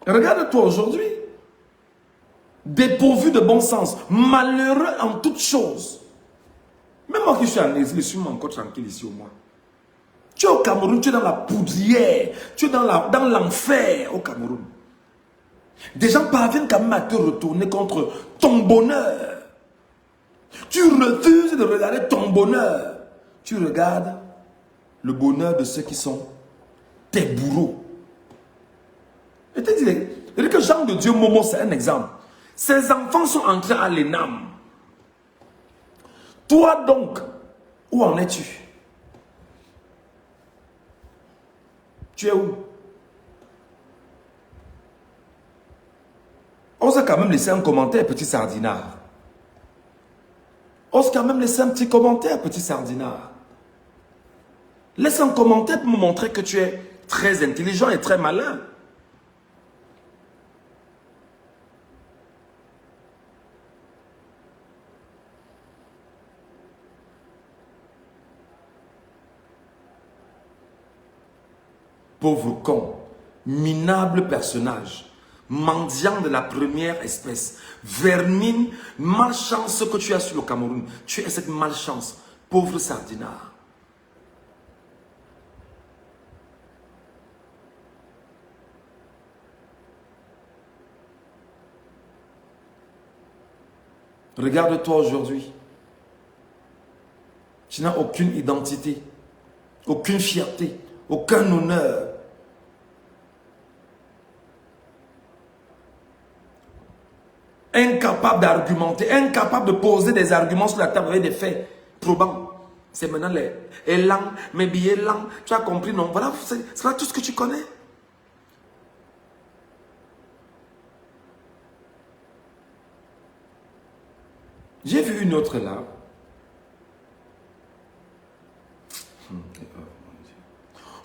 Regarde-toi aujourd'hui, dépourvu de bon sens, malheureux en toutes choses. Même moi qui suis en exil, je suis encore tranquille ici au moins. Tu es au Cameroun, tu es dans la poudrière, tu es dans l'enfer au Cameroun. Des gens parviennent quand même à te retourner contre ton bonheur. Tu refuses de regarder ton bonheur. Tu regardes le bonheur de ceux qui sont tes bourreaux. Et te dis que Jean de Dieu, Momo, c'est un exemple. Ses enfants sont entrés à l'ENAM. Toi donc, où en es-tu? Tu es où? Ose quand même laisser un commentaire, petit sardinard. Ose quand même laisser un petit commentaire, petit sardinard. Laisse un commentaire pour me montrer que tu es très intelligent et très malin. Pauvre con, minable personnage, mendiant de la première espèce, vermine, malchance que tu as sur le Cameroun. Tu es cette malchance, pauvre sardinard. Regarde-toi aujourd'hui. Tu n'as aucune identité, aucune fierté, aucun honneur. Incapable d'argumenter, incapable de poser des arguments sur la table avec des faits probants. C'est maintenant les langues, mes billets langues. Tu as compris, non? Voilà, c'est là tout ce que tu connais. J'ai vu une autre là.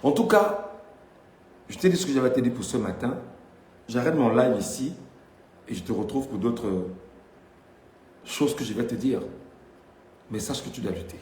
En tout cas, je t'ai dit ce que j'avais à te dire pour ce matin. J'arrête mon live ici et je te retrouve pour d'autres choses que je vais te dire. Mais sache que tu dois lutter.